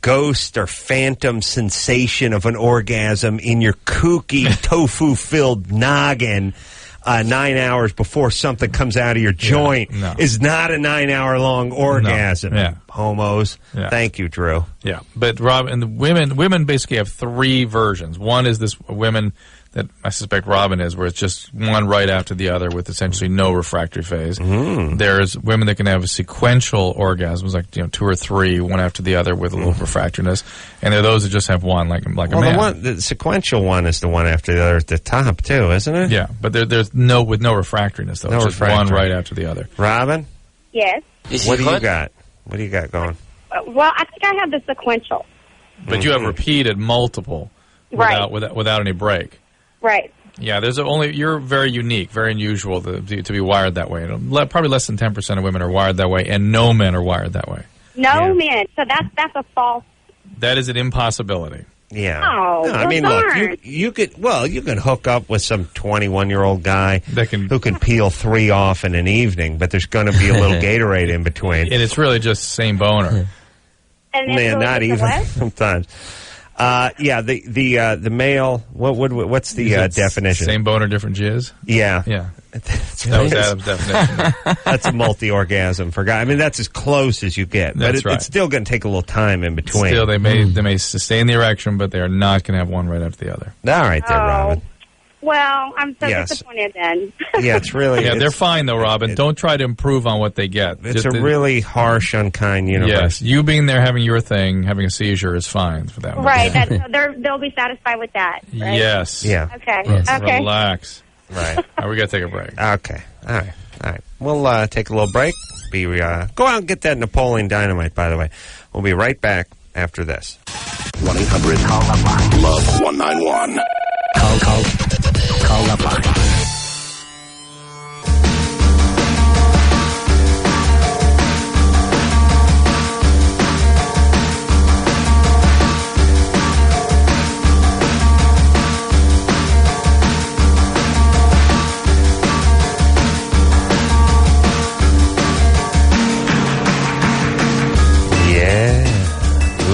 ghost or phantom sensation of an orgasm in your kooky, tofu-filled noggin 9 hours before something comes out of your joint is not a 9-hour-long orgasm. No. Yeah. Homos. Yeah. Thank you, Drew. Yeah, but Rob and the women basically have three versions. One is this women that I suspect Robin is, where it's just one right after the other with essentially no refractory phase. There's women that can have sequential orgasms, like 2 or 3, one after the other with a little refractoriness, and there are those that just have one, like a man. The sequential one is the one after the other at the top too, isn't it? Yeah, but there's no refractoriness though. No it's just refractory. one right after the other. Robin, Yes. what do you got? What do you got going? Well, I think I have the sequential. But you have repeated multiple without any break. Right. Yeah, you're very unique, very unusual to be wired that way. Probably less than 10% of women are wired that way, and no men are wired that way. No men. So that's a false. That is an impossibility. Yeah. Oh, no, I mean, look, you can hook up with some 21-year-old guy who can peel 3 off in an evening, but there's going to be a little Gatorade in between. And it's really just the same boner. And not even sometimes. The male. What's the definition? Same boner, different jizz. Yeah, yeah. That was Adam's definition. That's a multi-orgasm for guy. I mean, that's as close as you get. That's but it's still going to take a little time in between. Still, they may sustain the erection, but they are not going to have one right after the other. All right, there, Robin. Well, I'm so disappointed then. Yeah, it's really... Yeah, they're fine, though, Robin. Don't try to improve on what they get. It's a really harsh, unkind universe. Yes, you being there having your thing, having a seizure is fine for that one. Right, they'll be satisfied with that, right? Yes. Yeah. Okay. Yes. Okay. Relax. Right. We got to take a break. Okay. All right. We'll take a little break. Go out and get that Napoleon Dynamite, by the way. We'll be right back after this. 1-800-LOVE-191. Call Loveline.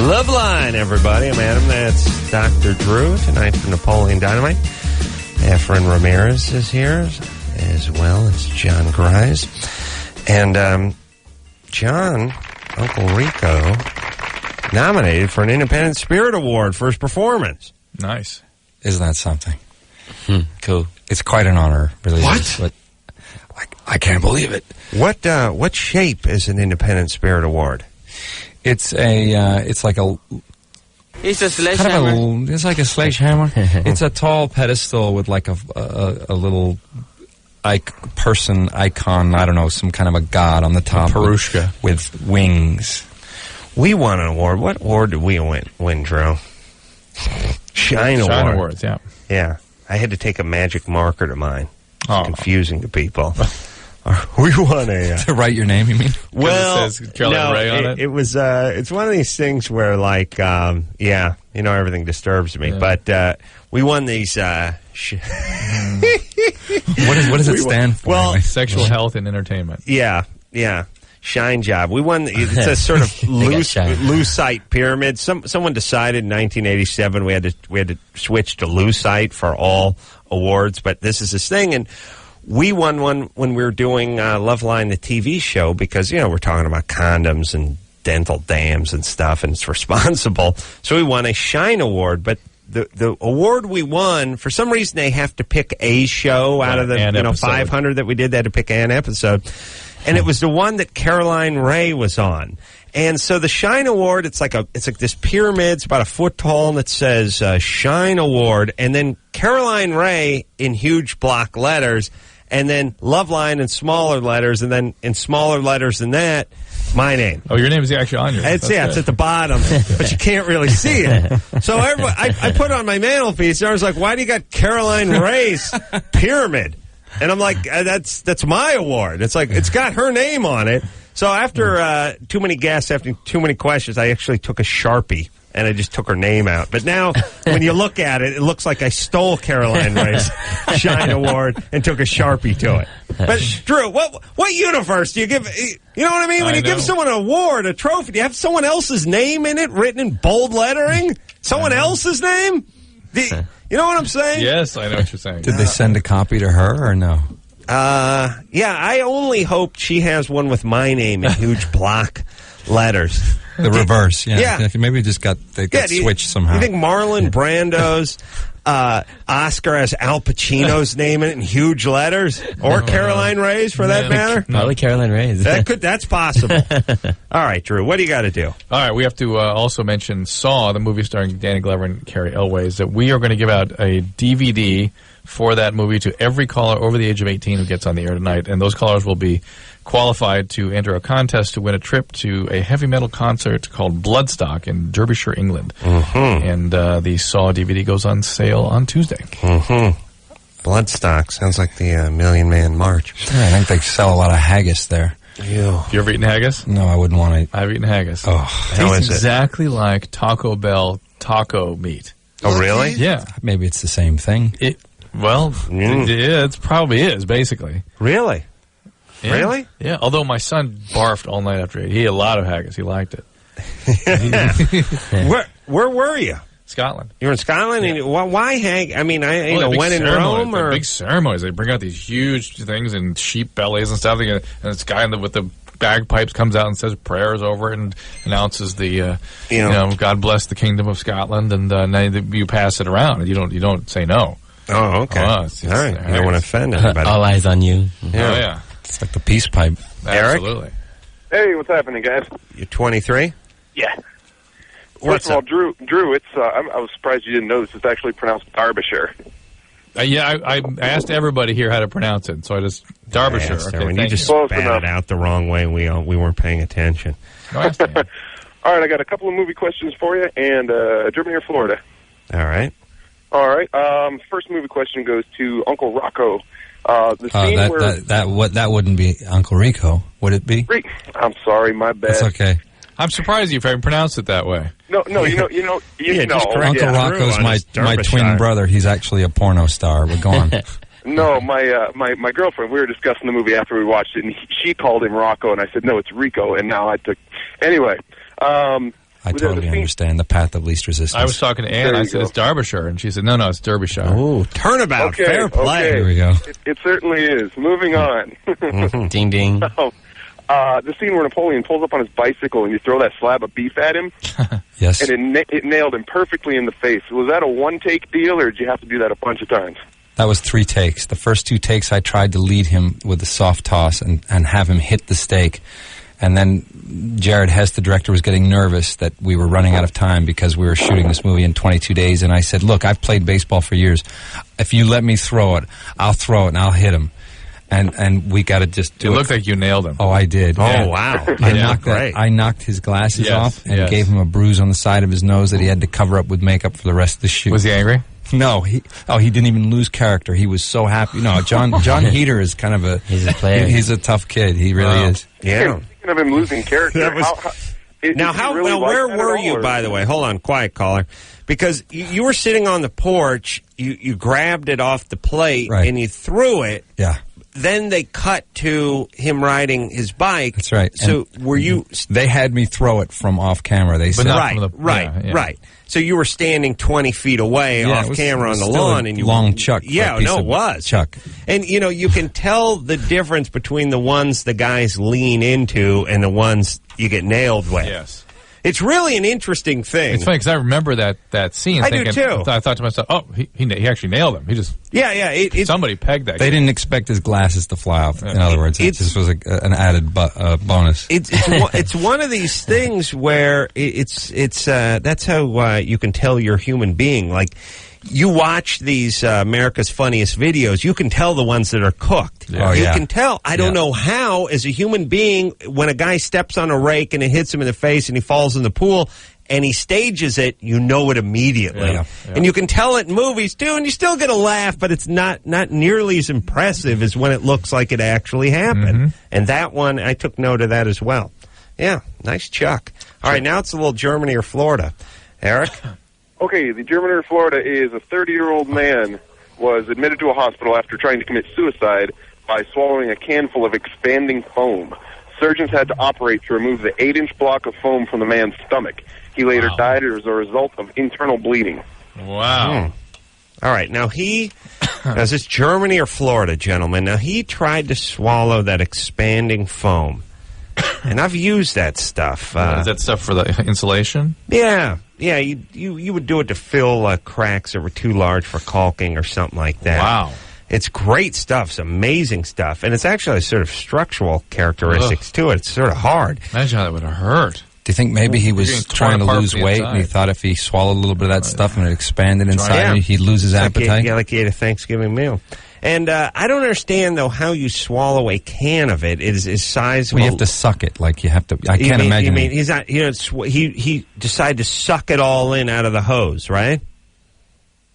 Loveline, everybody. I'm Adam. That's Dr. Drew tonight for Napoleon Dynamite. Efren Ramirez is here, as well as Jon Gries. And John, Uncle Rico, nominated for an Independent Spirit Award for his performance. Nice. Isn't that something? Cool. It's quite an honor, really. What? I can't believe it. What shape is an Independent Spirit Award? It's like a... It's a sledgehammer. It's like a sledgehammer. It's a tall pedestal with like a little person icon, I don't know, some kind of a god on the top. Perushka. With wings. We won an award. What award did we win, Drew? Shine Award. Shine Awards, yeah. Yeah. I had to take a magic marker to mine. It's confusing to people. We won to write your name, you mean? Well, it says Carolla Ray on it. It was it's one of these things where like everything disturbs me. Yeah. But we won these what does it stand for? Well, anyway? Sexual health and entertainment. Yeah. Shine job. We won. It's a sort of lucite pyramid. Someone decided in 1987 we had to switch to lucite for all awards. But this is this thing, and we won one when we were doing Loveline, the TV show, because we're talking about condoms and dental dams and stuff, and it's responsible. So we won a Shine Award, but the award we won, for some reason they have to pick a show out of the 500 that we did. They had to pick an episode. And it was the one that Caroline Ray was on. And so the Shine Award, it's like this pyramid. It's about a foot tall, and it says Shine Award. And then Caroline Ray in huge block letters, and then Loveline in smaller letters, and then in smaller letters than that, my name. Oh, your name is actually on your It's at the bottom, but you can't really see it. So I put it on my mantelpiece, and I was like, why do you got Caroline Ray's pyramid? And I'm like, that's my award. It's like, it's got her name on it. So after too many guests, after too many questions, I actually took a Sharpie and I just took her name out. But now, when you look at it, it looks like I stole Caroline Ray's Shine Award and took a Sharpie to it. But, Drew, what universe do you give... You know what I mean? When you give someone an award, a trophy, do you have someone else's name in it, written in bold lettering? Someone else's name? You know what I'm saying? Yes, I know what you're saying. Did they send a copy to her or no? Yeah, I only hope she has one with my name in huge block letters. The reverse, yeah. Yeah. Maybe they got switched somehow. You think Marlon Brando's Oscar has Al Pacino's name in it in huge letters? Or Caroline Ray's, for that matter? Probably Caroline Ray's. That's possible. All right, Drew, what do you got to do? All right, we have to also mention Saw, the movie starring Danny Glover and Carrie Elways, that we are going to give out a DVD for that movie to every caller over the age of 18 who gets on the air tonight. And those callers will be qualified to enter a contest to win a trip to a heavy metal concert called Bloodstock in Derbyshire, England. And the Saw DVD goes on sale on Tuesday. Bloodstock sounds like the Million Man March. Yeah, I think they sell a lot of haggis there. Ew. You ever eaten haggis? No, I wouldn't want to. I've eaten haggis. Oh, how is it? Exactly like Taco Bell taco meat. Oh, really? Yeah. Maybe it's the same thing. It probably is, basically. Really? Yeah. Really? Yeah, although my son barfed all night after he ate. He ate a lot of haggis. He liked it. Where were you? Scotland. You were in Scotland? Yeah. And why hang? I mean, when in ceremonies, Rome? Or? Big ceremonies. They bring out these huge things and sheep bellies and stuff. And this guy with the bagpipes comes out and says prayers over it and announces the, God bless the Kingdom of Scotland. And now you pass it around. And you don't say no. Oh, okay. It's all right. You don't want to offend anybody. All eyes on you. Yeah. Oh, yeah. It's like the peace pipe. Absolutely. Hey, what's happening, guys? You're 23? Yeah. First of all, Drew, it's I was surprised you didn't know this. It's actually pronounced Derbyshire. I asked everybody here how to pronounce it, so I just Derbyshire. Okay, when you just spat it out the wrong way, we weren't paying attention. All right, I got a couple of movie questions for you, and Germany or Florida? All right. All right. First movie question goes to Uncle Rocco. The scene where that wouldn't be Uncle Rico, would it be? I'm sorry, my bad. That's okay. I'm surprised you haven't pronounced it that way. No, you know. Uncle Rocco's my twin brother. He's actually a porno star. But go on. No, my girlfriend. We were discussing the movie after we watched it, and she called him Rocco, and I said no, it's Rico. And now I took. Anyway, I totally understand the path of least resistance. I was talking to Ann. I said it's Derbyshire, and she said no, it's Derbyshire. Oh, turnabout, fair play. Okay. Here we go. It certainly is. Moving on. Ding ding. The scene where Napoleon pulls up on his bicycle and you throw that slab of beef at him. Yes. And it nailed him perfectly in the face. Was that a one-take deal, or did you have to do that a bunch of times? That was 3 takes. The first 2 takes, I tried to lead him with a soft toss and have him hit the stake. And then Jared Hess, the director, was getting nervous that we were running out of time because we were shooting this movie in 22 days. And I said, look, I've played baseball for years. If you let me throw it, I'll throw it and I'll hit him. And we got to just do it. It looked like you nailed him. Oh, I did. Oh, wow. I knocked his glasses off and gave him a bruise on the side of his nose that he had to cover up with makeup for the rest of the shoot. Was he angry? No, he didn't even lose character. He was so happy. No, John Heater is kind of he's a player. He's a tough kid. He really is. Yeah. Speaking of him losing character, where were you, by the way? Hold on, quiet caller. Because you were sitting on the porch, you grabbed it off the plate, and you threw it. Yeah. Then they cut to him riding his bike. That's right. So were you... They had me throw it from off camera. They said... Right. So you were standing 20 feet away off camera on the lawn. And you long chuck. Yeah, no, it was. Chuck. And, you can tell the difference between the ones the guys lean into and the ones you get nailed with. Yes. It's really an interesting thing. It's funny because I remember that scene. I do too. I thought to myself, "Oh, he actually nailed him. He just somebody pegged that." They didn't expect his glasses to fly off. In other words, it just was an added bonus. It's one of these things where it's that's how you can tell you're a human being. Like, you watch these America's Funniest Videos, you can tell the ones that are cooked. Yeah. You can tell. I don't know how, as a human being, when a guy steps on a rake and it hits him in the face and he falls in the pool and he stages it, you know it immediately. Yeah. And you can tell it in movies, too, and you still get a laugh, but it's not nearly as impressive as when it looks like it actually happened. Mm-hmm. And that one, I took note of that as well. Yeah, nice chuck. All right, now it's a little Germany or Florida. Eric? Okay, the Germany of Florida is a 30-year-old man was admitted to a hospital after trying to commit suicide by swallowing a can full of expanding foam. Surgeons had to operate to remove the 8-inch block of foam from the man's stomach. He later died as a result of internal bleeding. Wow. All right. Now, now, is this Germany or Florida, gentlemen? Now, he tried to swallow that expanding foam. And I've used that stuff. Is that stuff for the insulation? Yeah. Yeah, you would do it to fill cracks that were too large for caulking or something like that. Wow. It's great stuff. It's amazing stuff. And it's actually sort of structural characteristics to it. It's sort of hard. Imagine how that would have hurt. Do you think maybe he was trying to lose weight and he thought if he swallowed a little bit of that stuff and it expanded inside, he'd lose his appetite? Like he ate a Thanksgiving meal. And I don't understand, though, how you swallow a can of it. It is sizable. Well, you have to suck it. Like you have to. I can't imagine. You mean he's not? He decided to suck it all in out of the hose, right?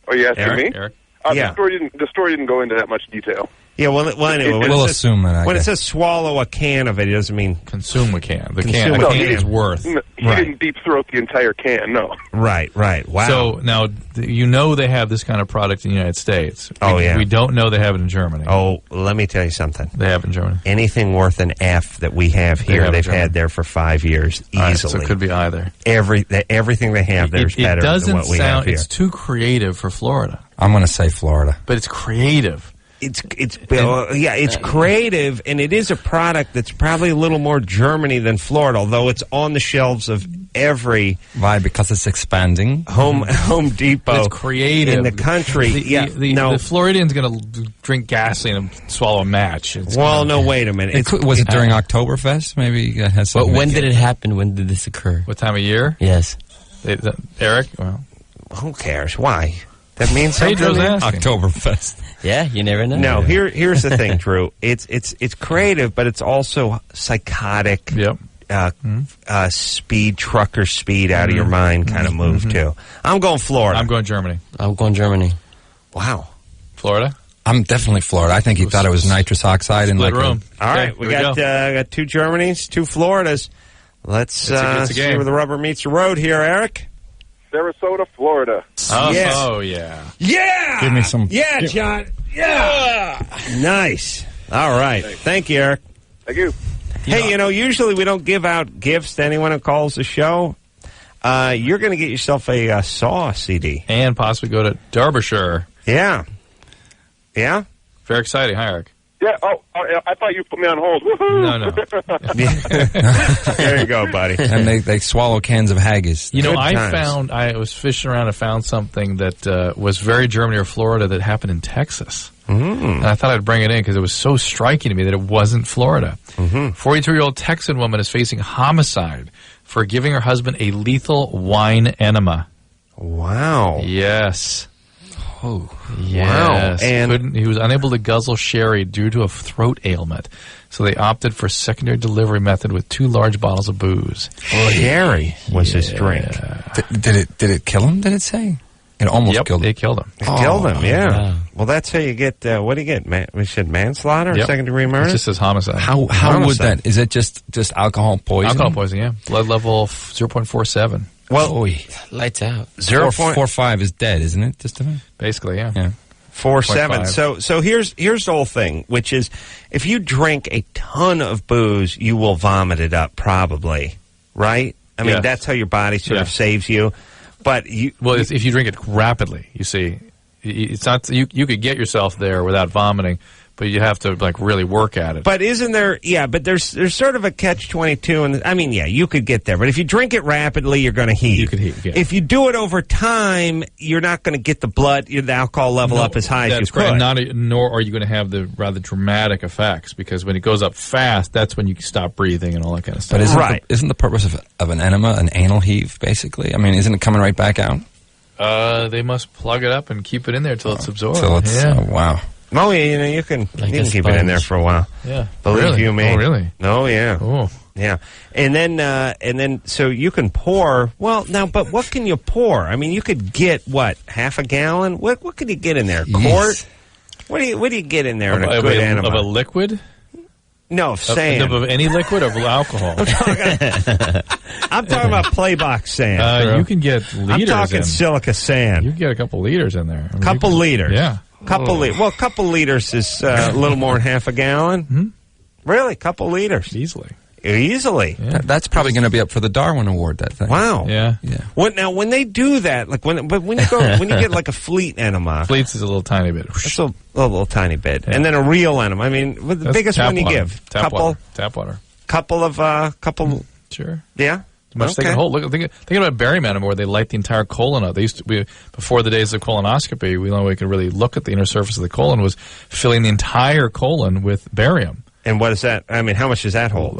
Oh, you asking me? Eric? Yeah. The story didn't go into that much detail. Yeah, well anyway. We'll assume that. When it says swallow a can of it, it doesn't mean consume a can. The can is worth. He didn't deep throat the entire can, no. Right. Wow. So now, they have this kind of product in the United States. Yeah. We don't know they have it in Germany. Oh, let me tell you something. They have it in Germany. Anything worth an F that we have here, they've had there for 5 years, easily. Right, so it could be either. Everything they have there is better than what we have here. It's too creative for Florida. I'm going to say Florida. But it's creative. It's creative, and it is a product that's probably a little more Germany than Florida, although it's on the shelves of every... Why? Because it's expanding? Home Depot. It's creative. In the country. The Floridian's going to drink gasoline and swallow a match. No, wait a minute. Was it during Oktoberfest? Maybe you had something... But when did it happen? When did this occur? What time of year? Yes. Eric? Well, who cares? Why? That means something. Oktoberfest. Yeah, you never know. No, here's the thing, Drew. It's creative, but it's also psychotic. Yep. Speed, trucker speed, out of your mind kind of move, too. I'm going Florida. I'm going Germany. I'm going Germany. Wow. Florida? I'm definitely Florida. I think he thought it was nitrous oxide. Split room. All right, we got 2 Germanys, 2 Floridas. Let's see where the rubber meets the road here, Eric. Sarasota, Florida. Oh, yes. Yeah. Yeah! Give me some. Yeah, John. Yeah! Nice. All right. Thank you, Eric. Thank you. Hey, usually we don't give out gifts to anyone who calls the show. You're going to get yourself a Saw CD. And possibly go to Derbyshire. Yeah. Yeah? Very exciting. Hi, Eric. Yeah, I thought you put me on hold. Woohoo! No. There you go, buddy. And they swallow cans of haggis. I was fishing around and found something that was very Germany or Florida that happened in Texas. And I thought I'd bring it in because it was so striking to me that it wasn't Florida. 42-year-old Texan woman is facing homicide for giving her husband a lethal wine enema. Wow. Yes. Oh, yes. Wow. And he was unable to guzzle sherry due to a throat ailment. So they opted for a secondary delivery method with 2 large bottles of booze. Sherry was his drink. Did it kill him, did it say? It almost killed him. It killed him. It killed him, yeah. Wow. Well, that's how you get, what do you get? We said manslaughter or second-degree murder? It just says homicide. How would that, is it just alcohol poisoning? Alcohol poisoning, yeah. Blood level 0.47. Well, lights out. 0.45 is dead, isn't it? Just a minute. Basically, yeah. 4.7. So here's the whole thing, which is if you drink a ton of booze, you will vomit it up, probably, right? I mean, that's how your body sort of saves you. But if you drink it rapidly, you see, it's not you could get yourself there without vomiting. But you have to really work at it. But isn't there? Yeah, but there's sort of a catch-22, and I mean, you could get there. But if you drink it rapidly, you're going to heat. You could heat. Yeah. If you do it over time, you're not going to get the alcohol level up as high as you could. Nor are you going to have the rather dramatic effects because when it goes up fast, that's when you stop breathing and all that kind of stuff. But isn't the purpose of an enema an anal heave? Basically, I mean, isn't it coming right back out? They must plug it up and keep it in there until it's absorbed. Wow. Oh, yeah, you can keep it in there for a while. Yeah. Believe you me. Oh, really? Oh, yeah. Oh. Yeah. And then, so you can pour, but what can you pour? I mean, you could get, half a gallon? What could you get in there? Quart? What do you get in there in a good enema? Of a liquid? No, sand. Of any liquid or alcohol? I'm talking about playbox sand. You can get liters. I'm talking in. silica sand. You can get a couple liters in there. Couple liters. Yeah. Couple liters is a little more than half a gallon. Hmm? Really, couple liters. Easily. Yeah. That's probably going to be up for the Darwin Award. That thing. Wow. Yeah. What now? When they do that, like when you get like a fleet enema, fleets is a little tiny bit. It's a little tiny bit, and then a real enema. I mean, the That's biggest one you give? Tap water. Couple. Sure. Yeah. Much they can hold. Look, think about barium enema where they light the entire colon out. They used to be before the days of colonoscopy. The only way we could really look at the inner surface of the colon was filling the entire colon with barium. And what is that? I mean, how much does that hold?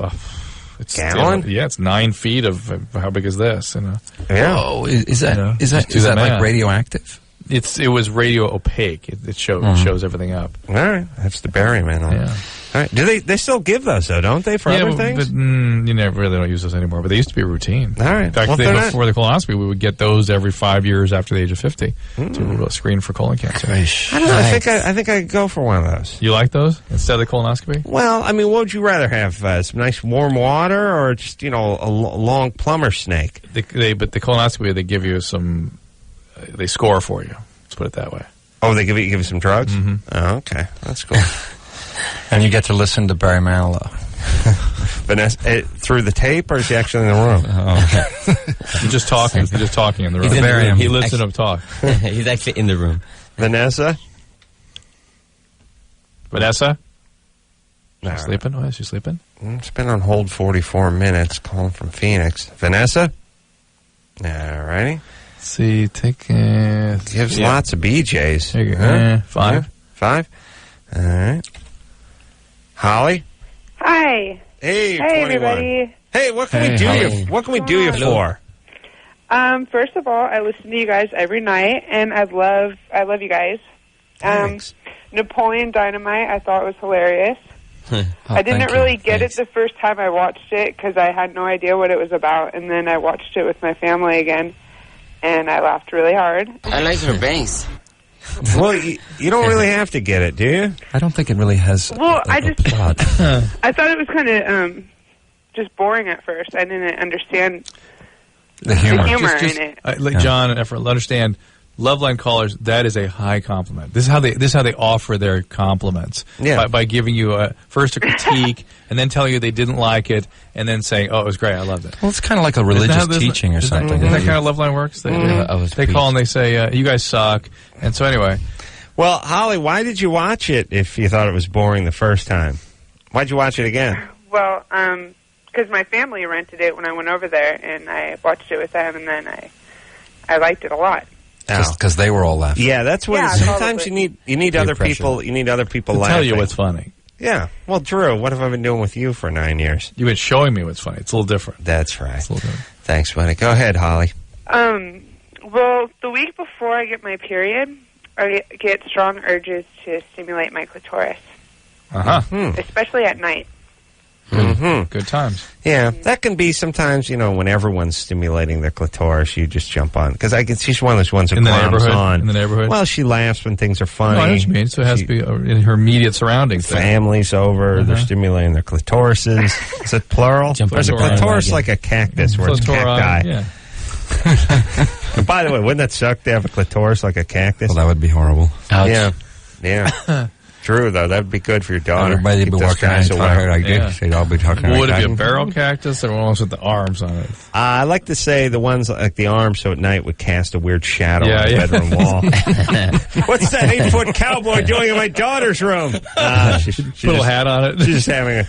It's gallon? It's 9 feet of how big is this? You know? Yeah. Oh, is that like radioactive? It was radio opaque. It shows everything up. All right, that's the barium enema. Yeah. All right. Do they still give those though? Don't they for other things? But, you never really don't use those anymore. But they used to be routine. All right. In fact, before the colonoscopy, we would get those every 5 years after the age of 50 to screen for colon cancer. I don't know. I think I could go for one of those. You like those instead of the colonoscopy? Well, I mean, what would you rather have? Some nice warm water, or just a long plumber snake? But the colonoscopy, they give you some. They score for you. Let's put it that way. Oh, they give you some drugs? Mm-hmm. Oh, okay, that's cool. And you get to listen to Barry Manilow. Vanessa, through the tape, or is he actually in the room? Okay. He's just talking. He's just talking in the room. He's in the room. He listens to him talk. He's actually in the room. Vanessa? She's sleeping? Oh, is she sleeping? It's been on hold 44 minutes, calling from Phoenix. Vanessa? All righty. See, gives lots of BJs. There you go. 5. Yeah. 5? All right. Holly? Hi. Hey, Hey, 21. everybody. Hey, what can we do you? What can we do you for? First of all, I listen to you guys every night, and I love you guys. Thanks. Napoleon Dynamite, I thought was hilarious. I didn't really get it the first time I watched it because I had no idea what it was about, and then I watched it with my family again, and I laughed really hard. I like her bangs. Well, you don't really have to get it, do you? I don't think it really has Well, a plot. I thought it was kind of just boring at first. I didn't understand the humor in it. Like John and Efren, understand, Loveline callers, that is a high compliment. This is how they offer their compliments. Yeah. By giving you first a critique, and then telling you they didn't like it, and then saying, "Oh, it was great, I loved it." Well, it's kind of like a religious teaching or something. Isn't that kind of Loveline works? They call and they say, "You guys suck," and so anyway. Well, Holly, why did you watch it if you thought it was boring the first time? Why'd you watch it again? Well, because my family rented it when I went over there, and I watched it with them, and then I liked it a lot. Just because they were all laughing. Yeah, that's what. Yeah, sometimes probably. you need other pressure. people. You need other people To laughing. tell you what's funny. Yeah. Well, Drew, what have I been doing with you for 9 years? You've been showing me what's funny. It's a little different. That's right. It's a little different. Thanks, buddy. Go ahead, Holly. Well, the week before I get my period, I get strong urges to stimulate my clitoris, especially at night. Mm-hmm. Good times. Yeah, that can be sometimes, when everyone's stimulating their clitoris, you just jump on. Because she's one of those ones who In the gloms neighborhood? on. In the neighborhood? Well, she laughs when things are funny. No, I know what you mean. So it has to be in her immediate surroundings. Family's over. They're stimulating their clitorises. Is it plural? There's a clitoris like a cactus where it's cacti. Yeah. And by the way, wouldn't that suck to have a clitoris like a cactus? Well, that would be horrible. Ouch. Yeah. True, though. That would be good for your daughter. Everybody Keep be those working guys on away. it like this. They'd all be talking Would like it that. be a barrel cactus or one with the arms on it? I like to say the ones like the arms, so at night would cast a weird shadow on the bedroom wall. What's that 8-foot cowboy doing in my daughter's room? She Put a hat on it. She's having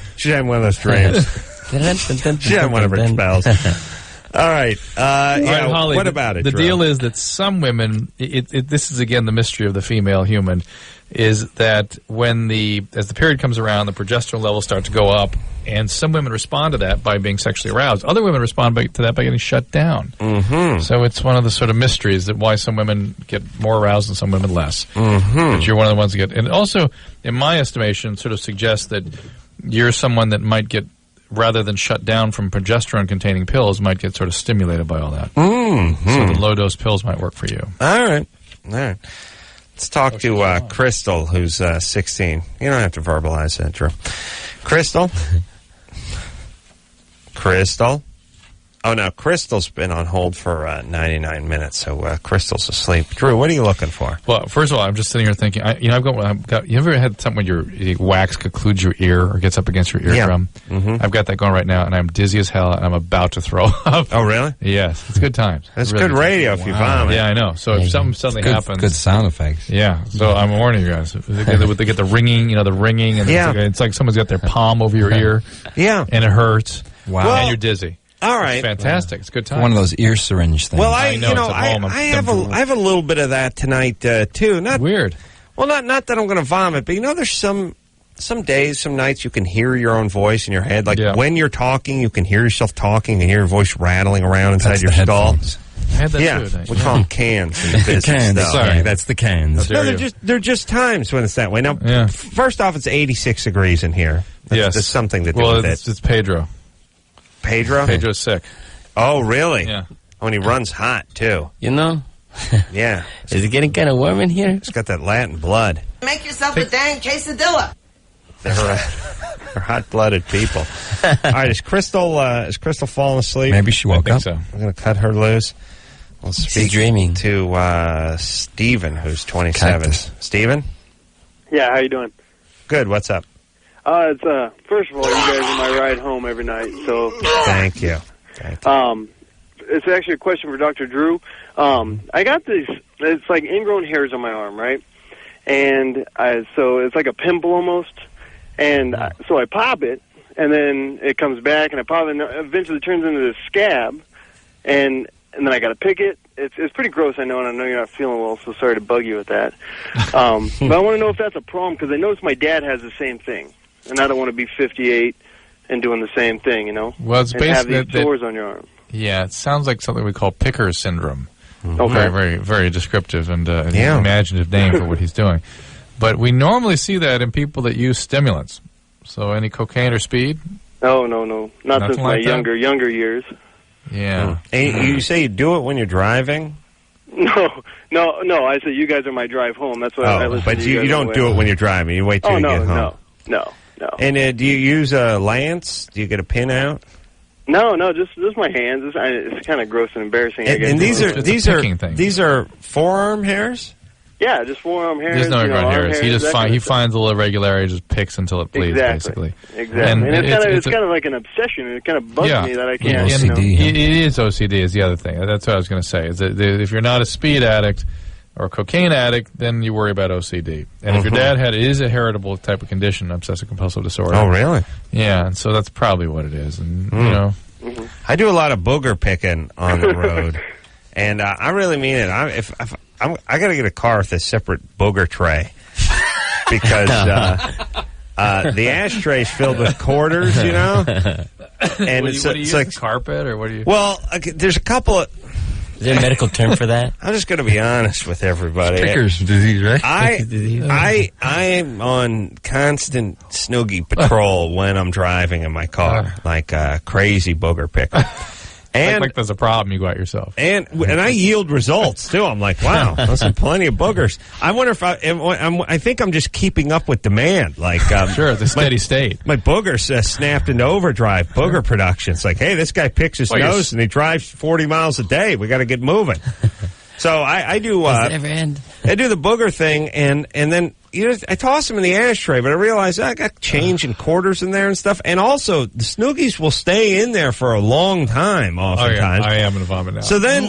one of those dreams. She's having one of her spells. All right. Holly, what about it? The Drew? deal is that some women, this is again the mystery of the female human, is that as the period comes around, the progesterone levels start to go up, and some women respond to that by being sexually aroused. Other women respond to that by getting shut down. Mm-hmm. So it's one of the sort of mysteries that why some women get more aroused and some women less. Mm-hmm. But you're one of the ones that get, and also, in my estimation, sort of suggests that you're someone that might get, rather than shut down from progesterone-containing pills, might get sort of stimulated by all that. Mm-hmm. So the low-dose pills might work for you. All right. Let's talk to Crystal, who's 16. You don't have to verbalize that, Drew. Crystal? Crystal? Oh, no, Crystal's been on hold for 99 minutes, so Crystal's asleep. Drew, what are you looking for? Well, first of all, I'm just sitting here thinking, I've got you ever had something when your wax occludes your ear or gets up against your eardrum? Yeah. Mm-hmm. I've got that going right now, and I'm dizzy as hell, and I'm about to throw up. Oh, really? Yes. It's good times. That's really good radio if you vomit. Yeah, I know. So if something suddenly happens. Good sound effects. Yeah. So I'm warning you guys. They get the ringing, the ringing, and it's like someone's got their palm over your ear. Yeah. And it hurts. Wow. And you're dizzy. All right. It's fantastic. It's a good time. One of those ear syringe things. Well, I know, it's at home. I have a little bit of that tonight too. Not weird. Well, not that I'm going to vomit, but there's some days, some nights you can hear your own voice in your head. Like when you're talking, you can hear yourself talking and hear your voice rattling around inside your skull. I had that too. We call them cans. In the business, cans. though. Sorry, that's the cans. No, they're just times when it's that way. Now, first off, it's 86 degrees in here. That's something to do with it. It's Pedro. Pedro? Pedro's sick. Oh, really? Yeah. Oh, and he runs hot, too. Yeah. Is it getting kind of warm in here? He's got that Latin blood. Make yourself a dang quesadilla. They're hot-blooded people. All right, is Crystal falling asleep? Maybe she woke up. So. I'm going to cut her loose. We'll speak dreaming to Steven, who's 27. Cactus. Steven? Yeah, how you doing? Good. What's up? It's first of all, you guys are my ride home every night. So thank you. It's actually a question for Dr. Drew. I got these. It's like ingrown hairs on my arm, right? And so it's like a pimple almost. And so I pop it, and then it comes back, and I pop it, and eventually it turns into this scab. And then I got to pick it. It's pretty gross, I know, and I know you're not feeling well, so sorry to bug you with that. But I want to know if that's a problem, because I noticed my dad has the same thing, and I don't want to be 58 and doing the same thing, Well, it's and have basically these sores on your arm. Yeah, it sounds like something we call Picker syndrome. Okay. Very, very, very descriptive and imaginative name for what he's doing. But we normally see that in people that use stimulants. So any cocaine or speed? No. Not since my like younger years. Yeah. And you say you do it when you're driving? No. I said you guys are my drive home. That's why I listen but to you you don't do it when you're driving. You wait till you get home. No. And do you use a lance? Do you get a pin out? No, just my hands. It's kind of gross and embarrassing. I guess. And these are forearm hairs? Yeah, just forearm hairs. There's no ingrown hairs. He He finds a little irregularity, just picks until it bleeds, basically. Exactly. And it's kind of like an obsession. It kind of bugs me that I can't. OCD. It is OCD is the other thing. That's what I was going to say. Is that if you're not a speed addict or a cocaine addict, then you worry about OCD. And if your dad it is a heritable type of condition, obsessive compulsive disorder. Oh, really? Yeah, and so that's probably what it is. And I do a lot of booger picking on the road, and I really mean it. I got to get a car with a separate booger tray because the ashtray's filled with quarters, And it's like carpet, or what do you? Well, there's a couple of. Is there a medical term for that? I'm just going to be honest with everybody. Picker's disease, right? I am on constant snoogie patrol when I'm driving in my car, like a crazy booger picker. And like there's a problem, you go out yourself. And I yield results too. I'm like, wow, those are plenty of boogers. I wonder if I think I'm just keeping up with demand. Like, sure, it's a steady state. My boogers snapped into overdrive. Booger production. It's like, hey, this guy picks his nose and he drives 40 miles a day. We got to get moving. So I do. Does it ever end? I do the booger thing, and then I toss them in the ashtray, but I realize I got change and quarters in there and stuff. And also, the Snoogies will stay in there for a long time, oftentimes. I am going to vomit now. So then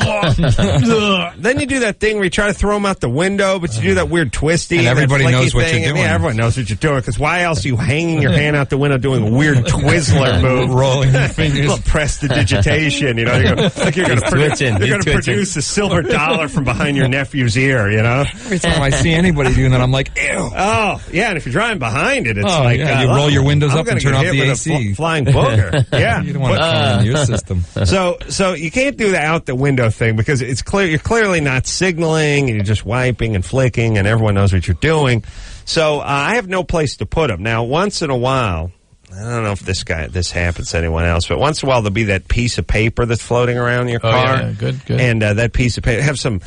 you do that thing where you try to throw them out the window, but you do that weird twisty. And everybody knows what you're doing. Yeah, everyone knows what you're doing, because why else are you hanging your hand out the window doing a weird Twizzler move? Rolling your fingers. Little prestidigitation, like you're going to produce a silver dollar from behind your nephew's ear, Every time I see anybody doing that, I'm like, ew. Oh, yeah, and if you're driving behind it, it's like... you roll your windows up and turn off the AC. Flying booger. Yeah. You don't want to call in your system. So you can't do the out the window thing, because it's clear you're clearly not signaling, and you're just wiping and flicking, and everyone knows what you're doing. So I have no place to put them. Now, once in a while, I don't know if this happens to anyone else, but once in a while there'll be that piece of paper that's floating around your car. Yeah, good. And that piece of paper have some,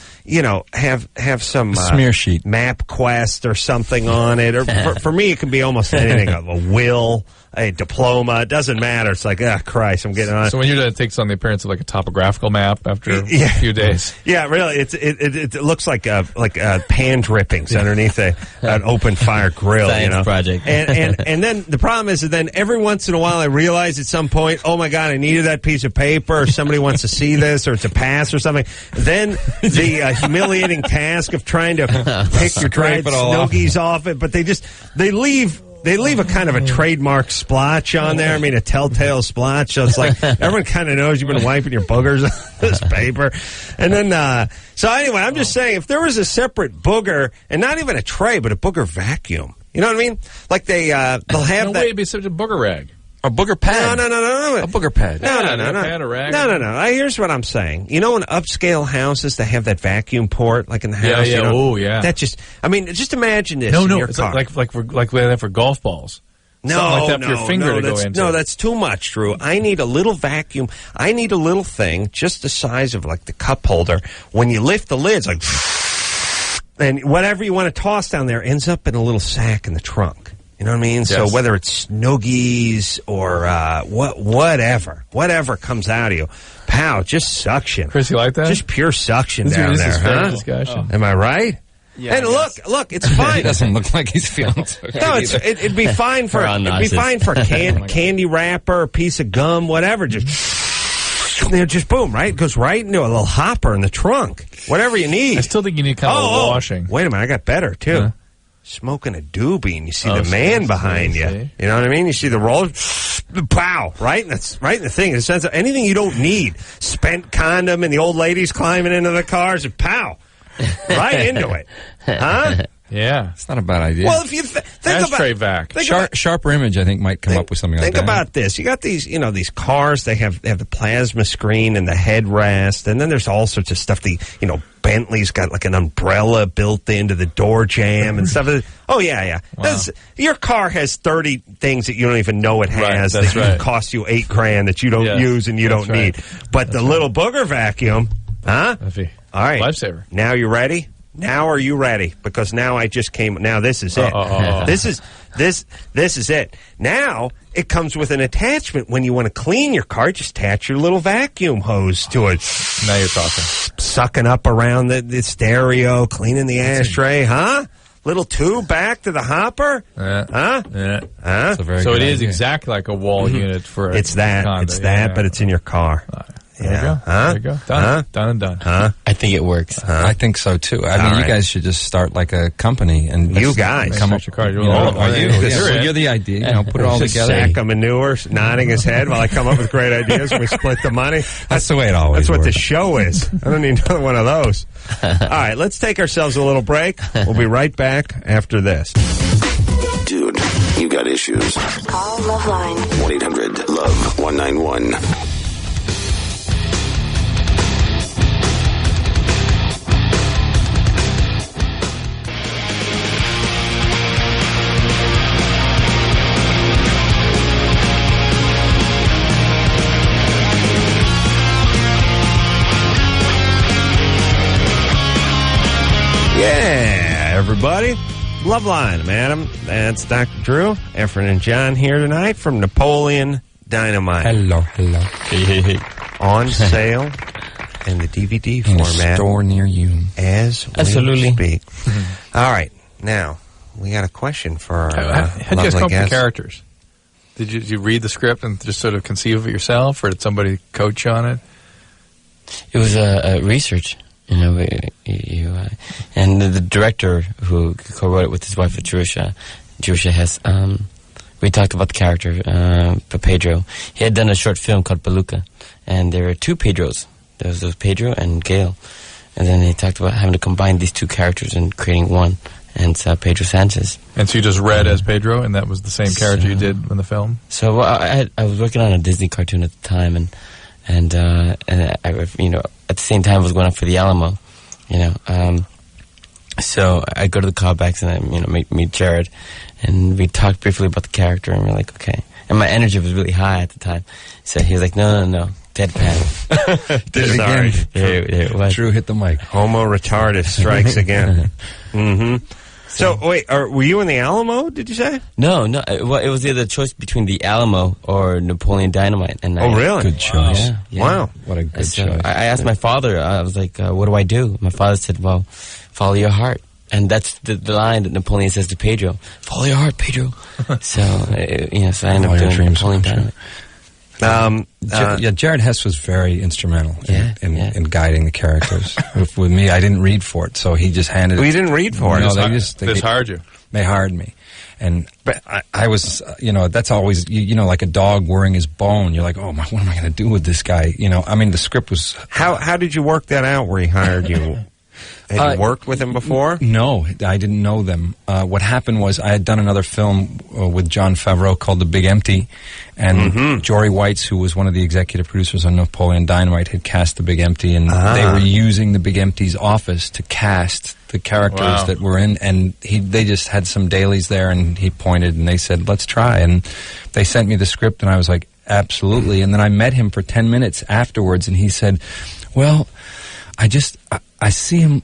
have some smear sheet, MapQuest or something on it. Or for me, it can be almost anything. A will, a diploma. It doesn't matter. It's like, Christ, I'm getting on. So when your dad takes on the appearance of like a topographical map after a few days. Yeah, really. It looks like pan drippings underneath an open fire grill. Science project. And then the problem is that then every once in a while I realize at some point, oh my God, I needed that piece of paper, or somebody wants to see this, or it's a pass or something. Then the humiliating task of trying to pick your dried snoogies off it, but they leave a kind of a trademark splotch on there. I mean, a telltale splotch. So it's like everyone kind of knows you've been wiping your boogers on this paper. And then, so anyway, I'm just saying, if there was a separate booger, and not even a tray, but a booger vacuum, you know what I mean? Like they'll have no that. way it'd be such a booger rag. A booger pad. No. A booger pad. No. A rag. No. Here's what I'm saying. You know, in upscale houses, they have that vacuum port, like in the house. Yeah. You know? Oh, yeah. That just imagine this. No. In your It's car. like we have for golf balls. No, Something like that for your finger to go into. No, that's too much, Drew. I need a little vacuum. I need a little thing just the size of like the cup holder. When you lift the lids, like, and whatever you want to toss down there ends up in a little sack in the trunk. You know what I mean? Yes. So whether it's Snoogies or whatever comes out of you, pow, just suction. Chris, you like that? Just pure suction down there, huh? Discussion. Am I right? Yeah, and look, it's fine. He doesn't look like he's feeling so good. No, it'd be fine for candy wrapper, a piece of gum, whatever. Just boom, right? It goes right into a little hopper in the trunk. Whatever you need. I still think you need kind of washing. Wait a minute, I got better too. Huh? Smoking a doobie, and you see the man behind you. See? You know what I mean? You see the roll, pow, right? That's right in the thing. In the sense of anything you don't need. Spent condom and the old ladies climbing into the cars, and pow, right into it. Huh? Yeah. It's not a bad idea. Well, if you think about Sharper Image, I think, might come up with something like that. Think about this. You got these cars, they have the plasma screen and the headrest, and then there's all sorts of stuff. Bentley's got like an umbrella built into the door jamb and stuff. Oh, yeah. Wow. Your car has 30 things that you don't even know it has that cost you $8,000 that you don't use and you don't need. But the little booger vacuum, huh? All right. Lifesaver. Now you ready? Now are you ready? Because now I just came. Now this is it. This is it. Now it comes with an attachment. When you want to clean your car, just attach your little vacuum hose to it. Now you're talking. Sucking up around the stereo, cleaning the ashtray, huh? Little tube back to the hopper, huh? Yeah. Huh? So it is exactly like a wall unit for. It's that. But it's in your car. There you go. Huh? There you go. Done and done. Huh? I think it works. I think so too. I mean, you guys should just start like a company and you guys come up. Your car. You're the idea. Put it all together. Sack of manure, nodding his head while I come up with great ideas and we split the money. That's the way it always. That's what works. the show is. I don't need another one of those. All right, let's take ourselves a little break. We'll be right back after this. Dude, you got issues. Call Loveline. 1-800-LOVE-191. Yeah, everybody. Loveline, madam. That's Dr. Drew, Efren and John here tonight from Napoleon Dynamite. Hello. Hey. On sale in the DVD format. A store near you. As we speak. All right. Now, we got a question for our How'd you guys come up guest. with characters? Did you read the script and just sort of conceive of it yourself, or did somebody coach you on it? It was research. And the director who co-wrote it with his wife, Jerusha has, we talked about the character, Pedro. He had done a short film called Beluga, and there were two Pedros. There was Pedro and Gail. And then he talked about having to combine these two characters and creating one, and it's Pedro Sanchez. And so you just read as Pedro, and that was the same character you did in the film? So I was working on a Disney cartoon at the time, and I, at the same time I was going up for the Alamo, so I go to the callbacks and I, meet Jared, and we talked briefly about the character, and we're like, okay. and my energy was really high at the time. So he was like, no. Deadpan. Did it again. There it was. Drew hit the mic. Homo retardus strikes again. Mm-hmm. So, wait, were you in the Alamo, did you say? No. Well, it was either choice between the Alamo or Napoleon Dynamite. And really? Good choice. Yeah. Wow. What a good So choice. I asked my father, I was like, what do I do? My father said, well, follow your heart. And that's the line that Napoleon says to Pedro. Follow your heart, Pedro. So, so I ended up doing Napoleon Dynamite. Jared Hess was very instrumental in guiding the characters. With me, I didn't read for it, so he just handed it. Well, you didn't read for it? No, They hired you. They hired me. But I was, that's always, like a dog worrying his bone. You're like, oh, what am I going to do with this guy? I mean, the script was... How did you work that out where he hired you? Had you worked with him before? No, I didn't know them. What happened was I had done another film with Jon Favreau called The Big Empty, and Jory Weitz, who was one of the executive producers on Napoleon Dynamite, had cast The Big Empty, and they were using The Big Empty's office to cast the characters that were in, and they just had some dailies there, and he pointed, and they said, let's try, and they sent me the script, and I was like, absolutely, and then I met him for 10 minutes afterwards, and he said, well, I see him,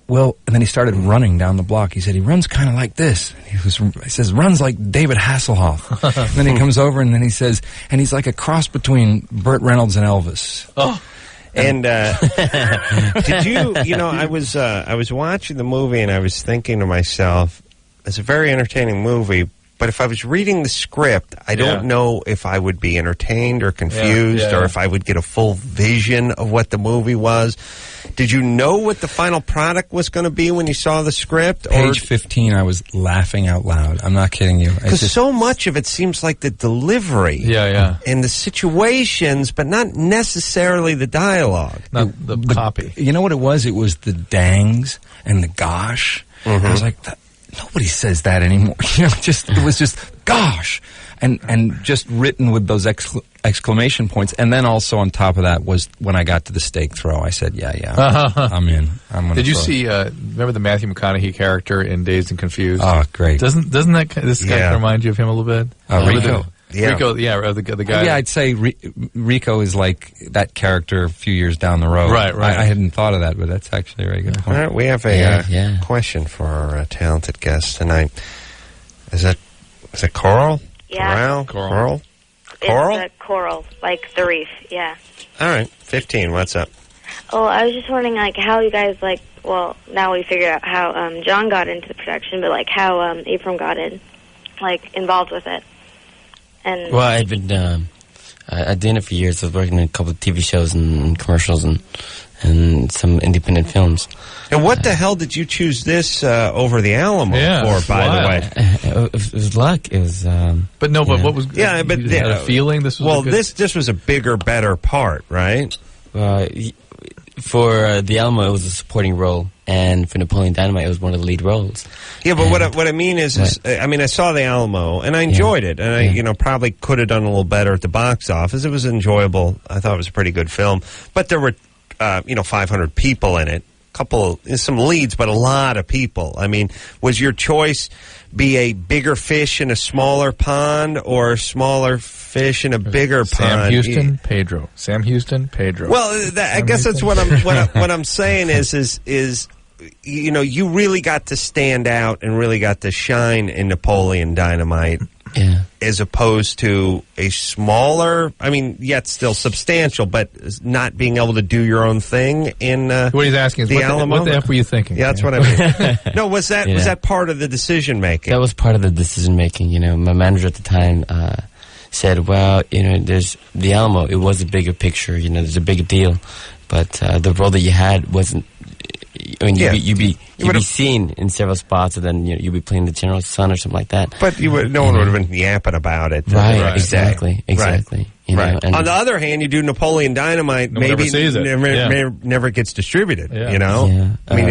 well, and then he started running down the block. He said, he runs kind of like this. He says, runs like David Hasselhoff. And then he comes over and then he says, and he's like a cross between Burt Reynolds and Elvis. Oh. And did you, I was watching the movie and I was thinking to myself, it's a very entertaining movie, but if I was reading the script, I don't know if I would be entertained or confused or if I would get a full vision of what the movie was. Did you know what the final product was going to be when you saw the script? Page 15, I was laughing out loud. I'm not kidding you. Because so much of it seems like the delivery. And the situations, but not necessarily the dialogue. Not the copy. You know what it was? It was the dangs and the gosh. I was like, nobody says that anymore. It was just gosh, and just written with those exclamation points. And then also on top of that was when I got to the stake throw, I said, I'm in. Did you see? Remember the Matthew McConaughey character in Dazed and Confused? Oh, great! Doesn't this guy remind you of him a little bit? Rico. Rico, the guy. Yeah, I'd say Rico is like that character a few years down the road. Right. I hadn't thought of that, but that's actually a very good point. All right, we have a question for our talented guest tonight. Is it coral? Yeah. Coral? It's coral, like the reef, yeah. All right, 15, what's up? Oh, I was just wondering, how you guys, now we figured out how John got into the production, but, how Efren got involved with it. And well, I'd been doing it for years. I was working in a couple of TV shows and commercials and some independent films. And what the hell did you choose this over the Alamo for, by the way? It was luck. It was... but what was... Yeah, but... You had a feeling this was this was a bigger, better part, right? For the Alamo, it was a supporting role. And for Napoleon Dynamite, it was one of the lead roles. Yeah, but what I mean is I saw the Alamo, and I enjoyed it. And I, probably could have done a little better at the box office. It was enjoyable. I thought it was a pretty good film. But there were, 500 people in it. Some leads, but a lot of people. I mean, was your choice be a bigger fish in a smaller pond or a smaller fish in a bigger pond? Sam Houston, Pedro. Sam Houston, Pedro. Well, I guess that's what I'm saying is you really got to stand out and really got to shine in Napoleon Dynamite. Yeah. As opposed to a smaller, yet still substantial, but not being able to do your own thing in what he's asking is, what the F were you thinking? Yeah, that's what I mean. No, was that part of the decision making? That was part of the decision making. My manager at the time said, well, there's the Alamo. It was a bigger picture. There's a bigger deal, but the role that you had wasn't. You'd be seen in several spots, and then you'd be playing the general's son or something like that. But no one would have been yapping about it. Right, exactly. Right. On the other hand, you do Napoleon Dynamite, maybe never gets distributed. Yeah. You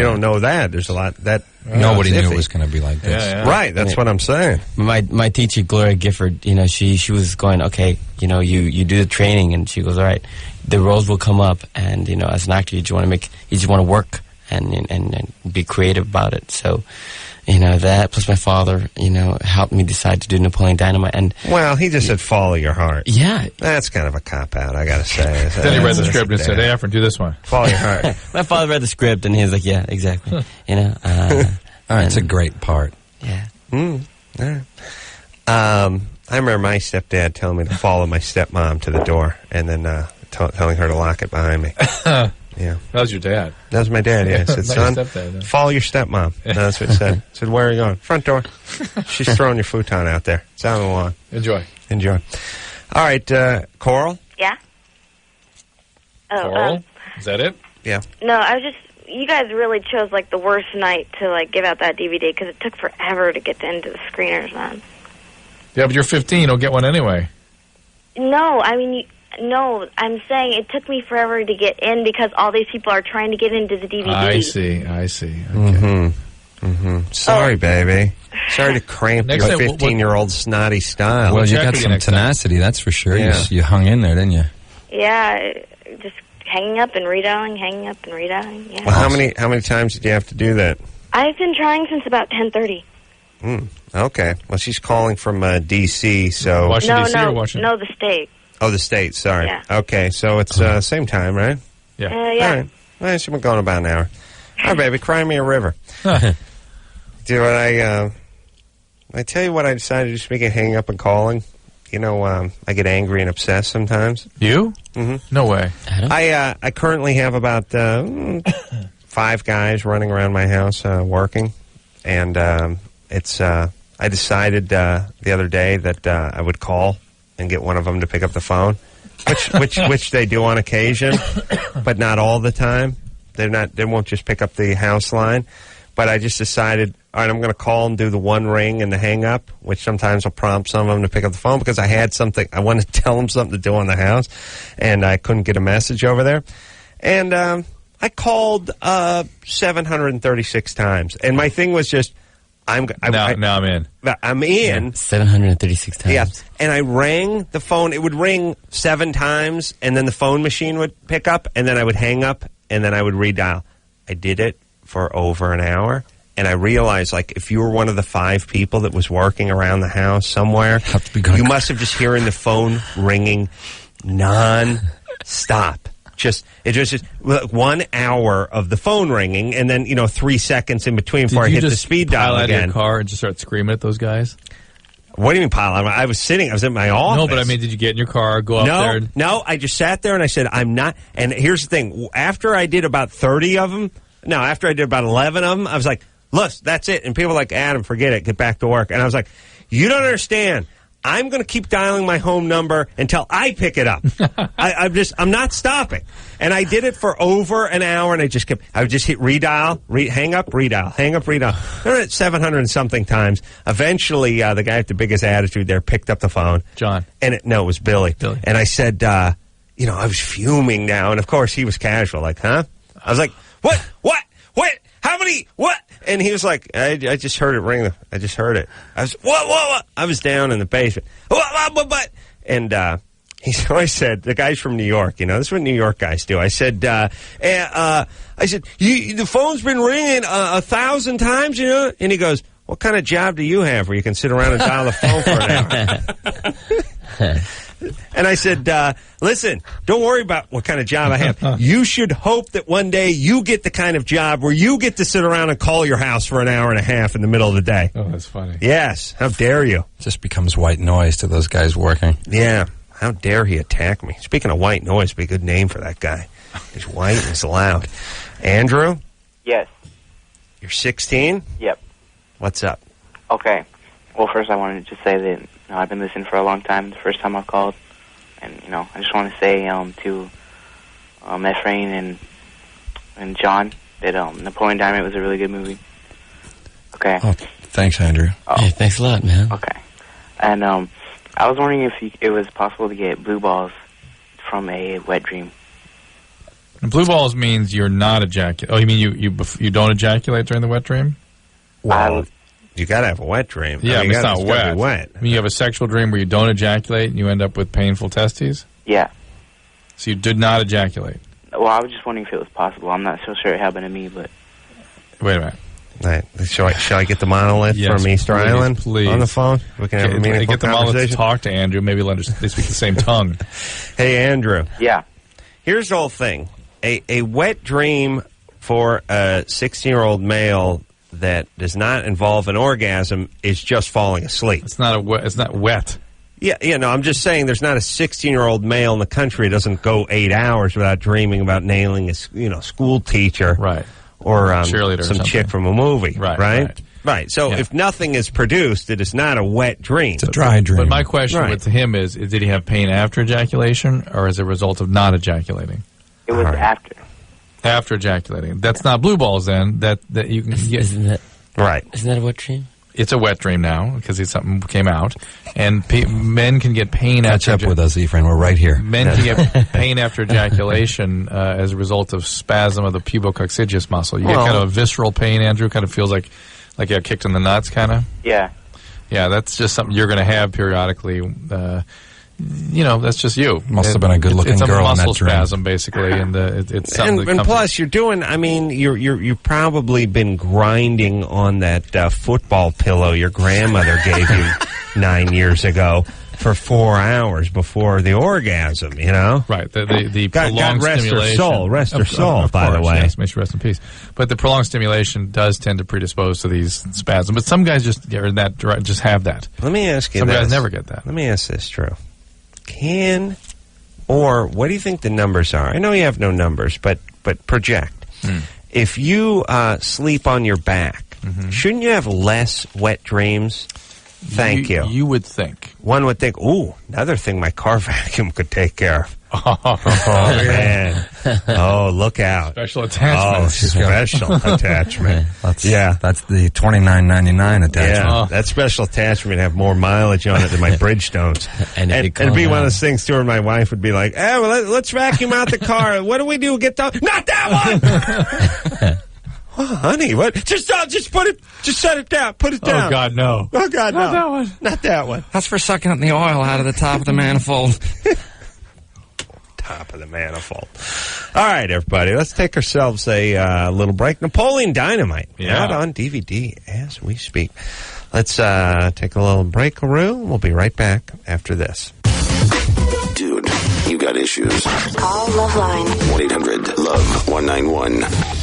don't know that. There's a lot that nobody knew it was going to be like this. Right. That's what I'm saying. My teacher Gloria Gifford, she was going, okay, you do the training, and she goes, all right, the roles will come up, and as an actor, you just want to work and be creative about it. So that plus my father, helped me decide to do Napoleon Dynamite. And well, he just said follow your heart. Yeah. That's kind of a cop-out, I got to say. Then he read the script and said, hey, Efren, do this one. Follow your heart. My father read the script, and he was like, yeah, exactly. It's a great part. Yeah. All right. I remember my stepdad telling me to follow my stepmom to the door and then telling her to lock it behind me. Yeah. That was your dad. That was my dad, yeah. He said, son, stepdad, follow your stepmom. No, that's what he said. I said, where are you going? Front door. She's throwing your futon out there. It's out on the lawn. Enjoy. All right, Coral? Yeah? Oh, Coral? Is that it? Yeah. No, I was just... You guys really chose, the worst night to, give out that DVD because it took forever to get into the screeners, man. Yeah, but you're 15. You'll get one anyway. No, I mean... No, I'm saying it took me forever to get in because all these people are trying to get into the DVD. I see. Okay. Sorry, baby. Sorry to cramp your 15-year-old snotty style. Well, you got some tenacity, that's for sure. Yeah. You hung in there, didn't you? Yeah, just hanging up and redialing, yeah. Well, how many times did you have to do that? I've been trying since about 10:30. Okay. Well, she's calling from D.C., so... Washington, D.C. or Washington? No, the state. Oh, the state, sorry. Yeah. Okay, so it's same time, right? Yeah. Yeah. All right. Well, she's been going about an hour. All right, baby, cry me a river. Do I tell you what I decided to do, speaking of hanging up and calling? I get angry and obsessed sometimes. You? Mm-hmm. No way. I currently have about 5 guys running around my house working, and I decided the other day that I would call and get one of them to pick up the phone, which they do on occasion, but not all the time. They won't just pick up the house line. But I just decided, all right, I'm going to call and do the one ring and the hang up, which sometimes will prompt some of them to pick up the phone because I had something, I wanted to tell them something to do on the house, and I couldn't get a message over there. And I called 736 times, and my thing was just, now I'm in. I'm in. 736 times. Yeah, and I rang the phone. It would ring 7 times, and then the phone machine would pick up, and then I would hang up, and then I would redial. I did it for over an hour, and I realized, if you were one of the 5 people that was working around the house somewhere, you must have just hearing the phone ringing non-stop. It just 1 hour of the phone ringing, and then 3 seconds in between before I hit the speed dial again. Did you just pile out of your car and just start screaming at those guys? What do you mean pile out? I was in my office. No, but I mean, did you get in your car, go up there? No, I just sat there and I said, I'm not. And here's the thing: after I did about 30 of them, after I did about 11 of them, I was like, look, that's it. And people were like, Adam, forget it, get back to work. And I was like, you don't understand. I'm going to keep dialing my home number until I pick it up. I'm not stopping. And I did it for over an hour, and I would just hit redial, hang up, redial, hang up, redial. They're at 700 and something times. Eventually, the guy with the biggest attitude there picked up the phone. John. And it was Billy. And I said, I was fuming now. And of course, he was casual, like, huh? I was like, what? How many? What? And he was like, I just heard it ring. I just heard it. I was, what? I was down in the basement. What? And so I said, the guy's from New York, this is what New York guys do. I said, the phone's been ringing 1,000 times, And he goes, what kind of job do you have where you can sit around and dial the phone for an hour? And I said, listen, don't worry about what kind of job I have. You should hope that one day you get the kind of job where you get to sit around and call your house for an hour and a half in the middle of the day. Oh, that's funny. Yes. How dare you? It just becomes white noise to those guys working. Yeah. How dare he attack me? Speaking of white noise, be a good name for that guy. He's white and he's loud. Andrew? Yes. You're 16? Yep. What's up? Okay. Well, first I wanted to say that I've been listening for a long time. The first time I called, and I just want to say to Efren and John that Napoleon Dynamite was a really good movie. Okay. Oh, thanks, Andrew. Hey, thanks a lot, man. Okay. And I was wondering if it was possible to get blue balls from a wet dream. Blue balls means you're not ejaculating. Oh, you mean you don't ejaculate during the wet dream? Well, you got to have a wet dream. Yeah, but it's not wet. Wet. I mean, you have a sexual dream where you don't ejaculate and you end up with painful testes? Yeah. So you did not ejaculate? Well, I was just wondering if it was possible. I'm not so sure it happened to me, but... Wait a minute. Right. Shall I get the monolith from Easter Island on the phone? We can have a meaningful get the monolith conversation. to talk to Andrew. Maybe they speak the same tongue. Hey, Andrew. Yeah. Here's the whole thing. A wet dream for a 16-year-old male that does not involve an orgasm is just falling asleep. It's not wet. Yeah, no, I'm just saying there's not a 16-year-old male in the country that doesn't go 8 hours without dreaming about nailing a school teacher. Right. Or cheerleader or some something. chick from a movie. Right. So Yeah. if nothing is produced, it is not a wet dream. It's a dry dream. But my question with him is, did he have pain after ejaculation or as a result of not ejaculating? It was after. After ejaculating. That's not blue balls then. That you can get. Isn't that right? Isn't that a wet dream? It's a wet dream now because something came out, and men can get pain. Catch after up with us, Efren. We're right here. Men can get pain after ejaculation as a result of spasm of the pubococcygeus muscle. You get kind of a visceral pain, Andrew. Kind of feels like you got kicked in the nuts, kind of. Yeah. Yeah, that's just something you're going to have periodically. That's just you. Must have been a good-looking girl in that muscle dream. spasm, basically, and it's something. And plus, you're doing. I mean, you've probably been grinding on that football pillow your grandmother gave you 9 years ago for 4 hours before the orgasm. You know, right? The prolonged God rest stimulation. Rest her soul. Of by course, the way, yes, may she rest in peace. But the prolonged stimulation does tend to predispose to these spasms. But some guys just have that. Let me ask you. Some this. guys never get that. Let me ask this, Drew. What do you think the numbers are? I know you have no numbers, but project. If you sleep on your back, shouldn't you have less wet dreams? Thank you. You would think. One would think, ooh, another thing my car vacuum could take care of. Oh, man. Oh, look out. Special attachment. Oh, special attachment. That's the $29.99 attachment. Yeah, that special attachment would have more mileage on it than my Bridgestones. and it'd be one of those things, too, where my wife would be like, well, let's vacuum out the car. What do we do? Get the... Not that one! Oh, honey, what? Just put it, just set it down. Put it down. Oh, God, no. Oh, God, no. Not that one. Not that one. That's for sucking up the oil out of the top of the manifold. Top of the manifold. All right, everybody, let's take ourselves a little break. Napoleon Dynamite, out on DVD as we speak. Let's take a little break-a-roo. We'll be right back after this. Dude, you got issues. Call Loveline. 1-800-LOVE-191.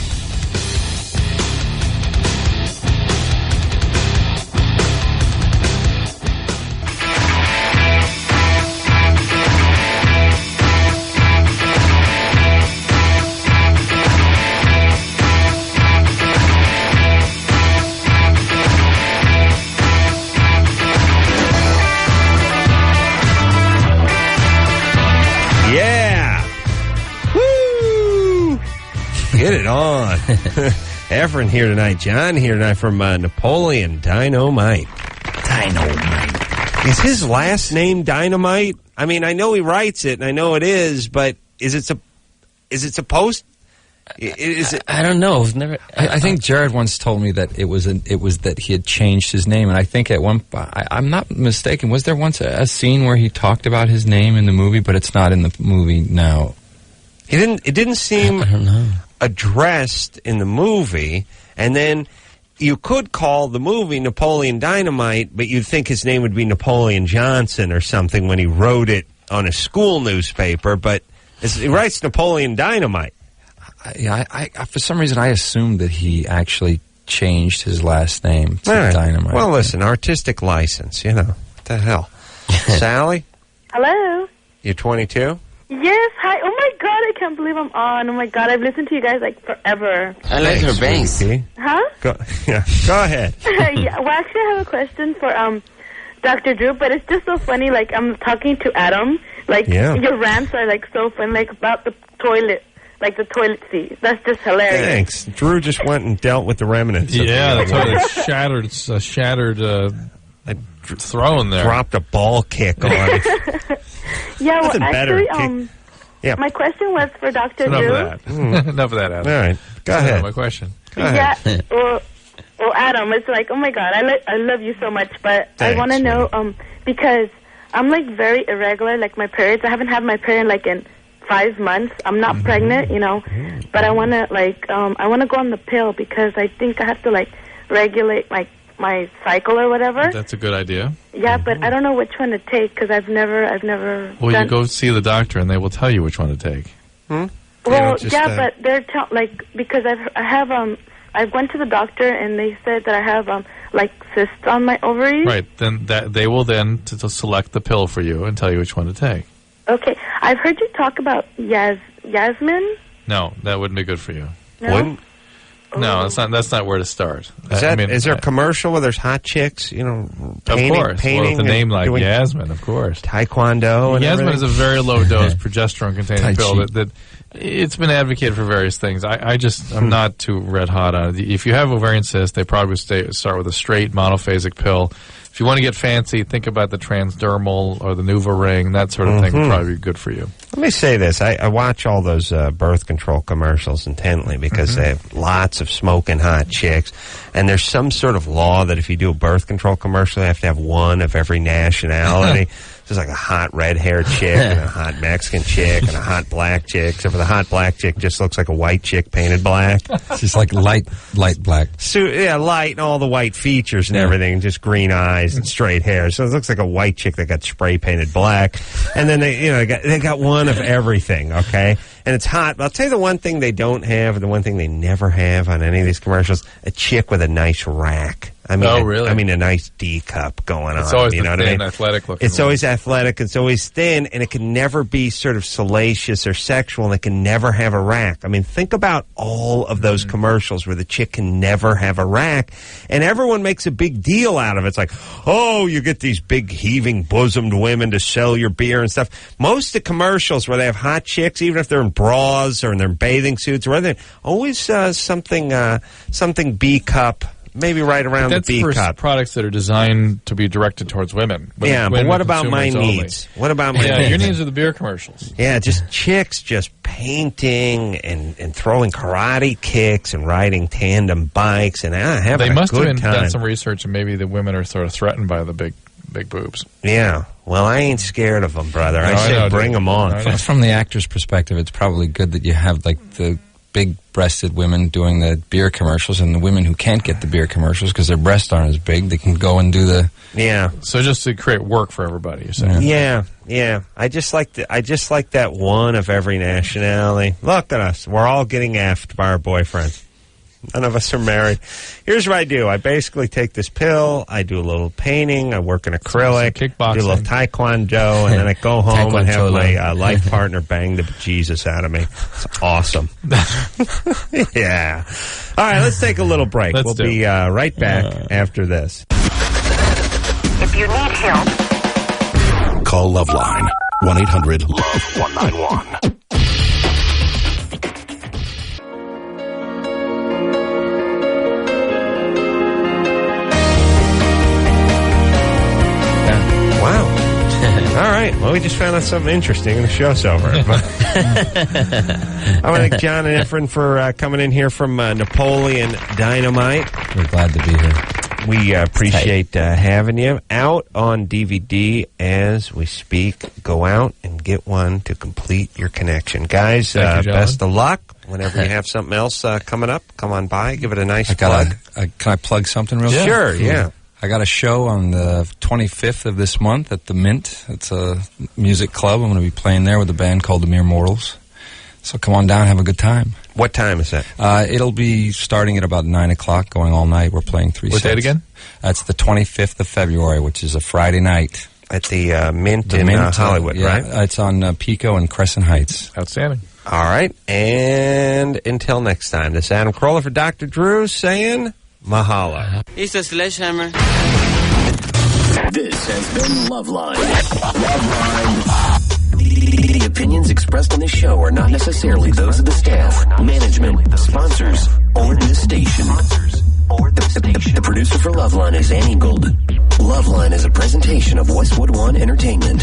Get it on. Efren here tonight. John here tonight from Napoleon Dynamite. Is his last name Dynamite? I mean, I know he writes it, and I know it is, but is it supposed? Is it? I don't know. It was never. I think Jared once told me that it was that he had changed his name, and I think at one. I'm not mistaken. Was there once a scene where he talked about his name in the movie, but it's not in the movie now? It didn't seem I don't know. addressed in the movie, and then you could call the movie Napoleon Dynamite, but you'd think his name would be Napoleon Johnson or something when he wrote it on a school newspaper, but he writes Napoleon Dynamite. I for some reason I assumed that he actually changed his last name to Dynamite. Well, listen, artistic license, you know. What the hell? Sally? Hello? You're 22? Yes, hi. Oh my God, I can't believe I'm on. Oh my God, I've listened to you guys like forever. I like her bangs. Huh? Go ahead. Yeah, well, actually, I have a question for Dr. Drew, but it's just so funny. Like, I'm talking to Adam. Like, your rants are like so funny, like about the toilet. Like the toilet seat. That's just hilarious. Thanks. Drew just went and dealt with the remnants. Yeah, the toilet shattered throne there. Dropped a ball kick on it. Yeah, well, Nothing actually, better. my question was for Dr. Enough Drew. of that. Enough of that, Adam. All right. Go ahead. My question. Go ahead. Yeah, well, Adam, it's like, oh my God, I love you so much, but I want to know, because I'm like very irregular, like my periods. I haven't had my period like in 5 months. I'm not pregnant, you know, but I want to I want to go on the pill because I think I have to regulate my cycle or whatever. That's a good idea. Yeah, but I don't know which one to take because I've never. Well, you go see the doctor and they will tell you which one to take. Well, but they're because I went to the doctor and they said that I have cysts on my ovaries. Right. Then they will then to select the pill for you and tell you which one to take. Okay. I've heard you talk about Yasmin. No, that wouldn't be good for you. No? Wouldn't? No, that's not where to start. Is there a commercial where there's hot chicks? Painting, of course. Painting with a name like Yasmin, of course. Taekwondo. And Yasmin everything? is a very low dose progesterone-containing pill that it's been advocated for various things. I'm not too red hot on it. If you have ovarian cysts, they probably start with a straight monophasic pill. If you want to get fancy, think about the transdermal or the NuvaRing. That sort of thing would probably be good for you. Let me say this. I watch all those birth control commercials intently because they have lots of smoking hot chicks. And there's some sort of law that if you do a birth control commercial, you have to have one of every nationality. There's like a hot red-haired chick and a hot Mexican chick and a hot black chick. Except for the hot black chick just looks like a white chick painted black. She's like light black. So, yeah, light and all the white features and everything, just green eyes and straight hair. So it looks like a white chick that got spray painted black. And then they got one of everything, okay? And it's hot. But I'll tell you the one thing they don't have, the one thing they never have on any of these commercials, a chick with a nice rack. Really? A nice D cup going on. It's always you know thin, what I mean? athletic looking. It's always athletic. It's always thin, and it can never be sort of salacious or sexual, and it can never have a rack. I mean, think about all of those commercials where the chick can never have a rack, and everyone makes a big deal out of it. It's like, oh, you get these big heaving bosomed women to sell your beer and stuff. Most of the commercials where they have hot chicks, even if they're in bras or in their bathing suits or anything, always something B cup. Maybe right around the B cup. That's for products that are designed to be directed towards women. But what about my needs? What about my needs? Your needs are the beer commercials. Yeah, just chicks just painting and throwing karate kicks and riding tandem bikes and having a good time. They must have done some research, and maybe the women are sort of threatened by the big boobs. Yeah. Well, I ain't scared of them, brother. I say bring them on. From the actor's perspective, it's probably good that you have the big-breasted women doing the beer commercials, and the women who can't get the beer commercials because their breasts aren't as big, they can go and do the... Yeah. So just to create work for everybody, you're saying? Yeah. I just like that one of every nationality. Look at us. We're all getting effed by our boyfriends. None of us are married. Here's what I do. I basically take this pill, I do a little painting, I work in acrylic, kickboxing, do a little taekwondo, and then I go home and have my life partner bang the Jesus out of me. It's awesome. Yeah. All right, let's take a little break. We'll be right back after this. If you need help, call Loveline. 1-800-LOVE-191. Wow. All right. Well, we just found out something interesting, and the show's over. I want to thank John and Efren for coming in here from Napoleon Dynamite. We're glad to be here. We appreciate having you. Out on DVD as we speak. Go out and get one to complete your connection. Guys, best of luck. Whenever you have something else coming up, come on by. Give it a nice plug. Can I plug something real quick? Sure, yeah. I got a show on the 25th of this month at the Mint. It's a music club. I'm going to be playing there with a band called the Mere Mortals. So come on down, have a good time. What time is that? It'll be starting at about 9 o'clock, going all night. We're playing 3 sets. What date again? That's the 25th of February, which is a Friday night. At the Mint in Hollywood, right? It's on Pico and Crescent Heights. Outstanding. All right. And until next time, this is Adam Carolla for Dr. Drew saying mahalo. It's a sledgehammer. This has been Loveline. Loveline. The opinions expressed on this show are not necessarily those of the staff, management, sponsors, or the station. The producer for Loveline is Annie Golden. Loveline is a presentation of Westwood One Entertainment.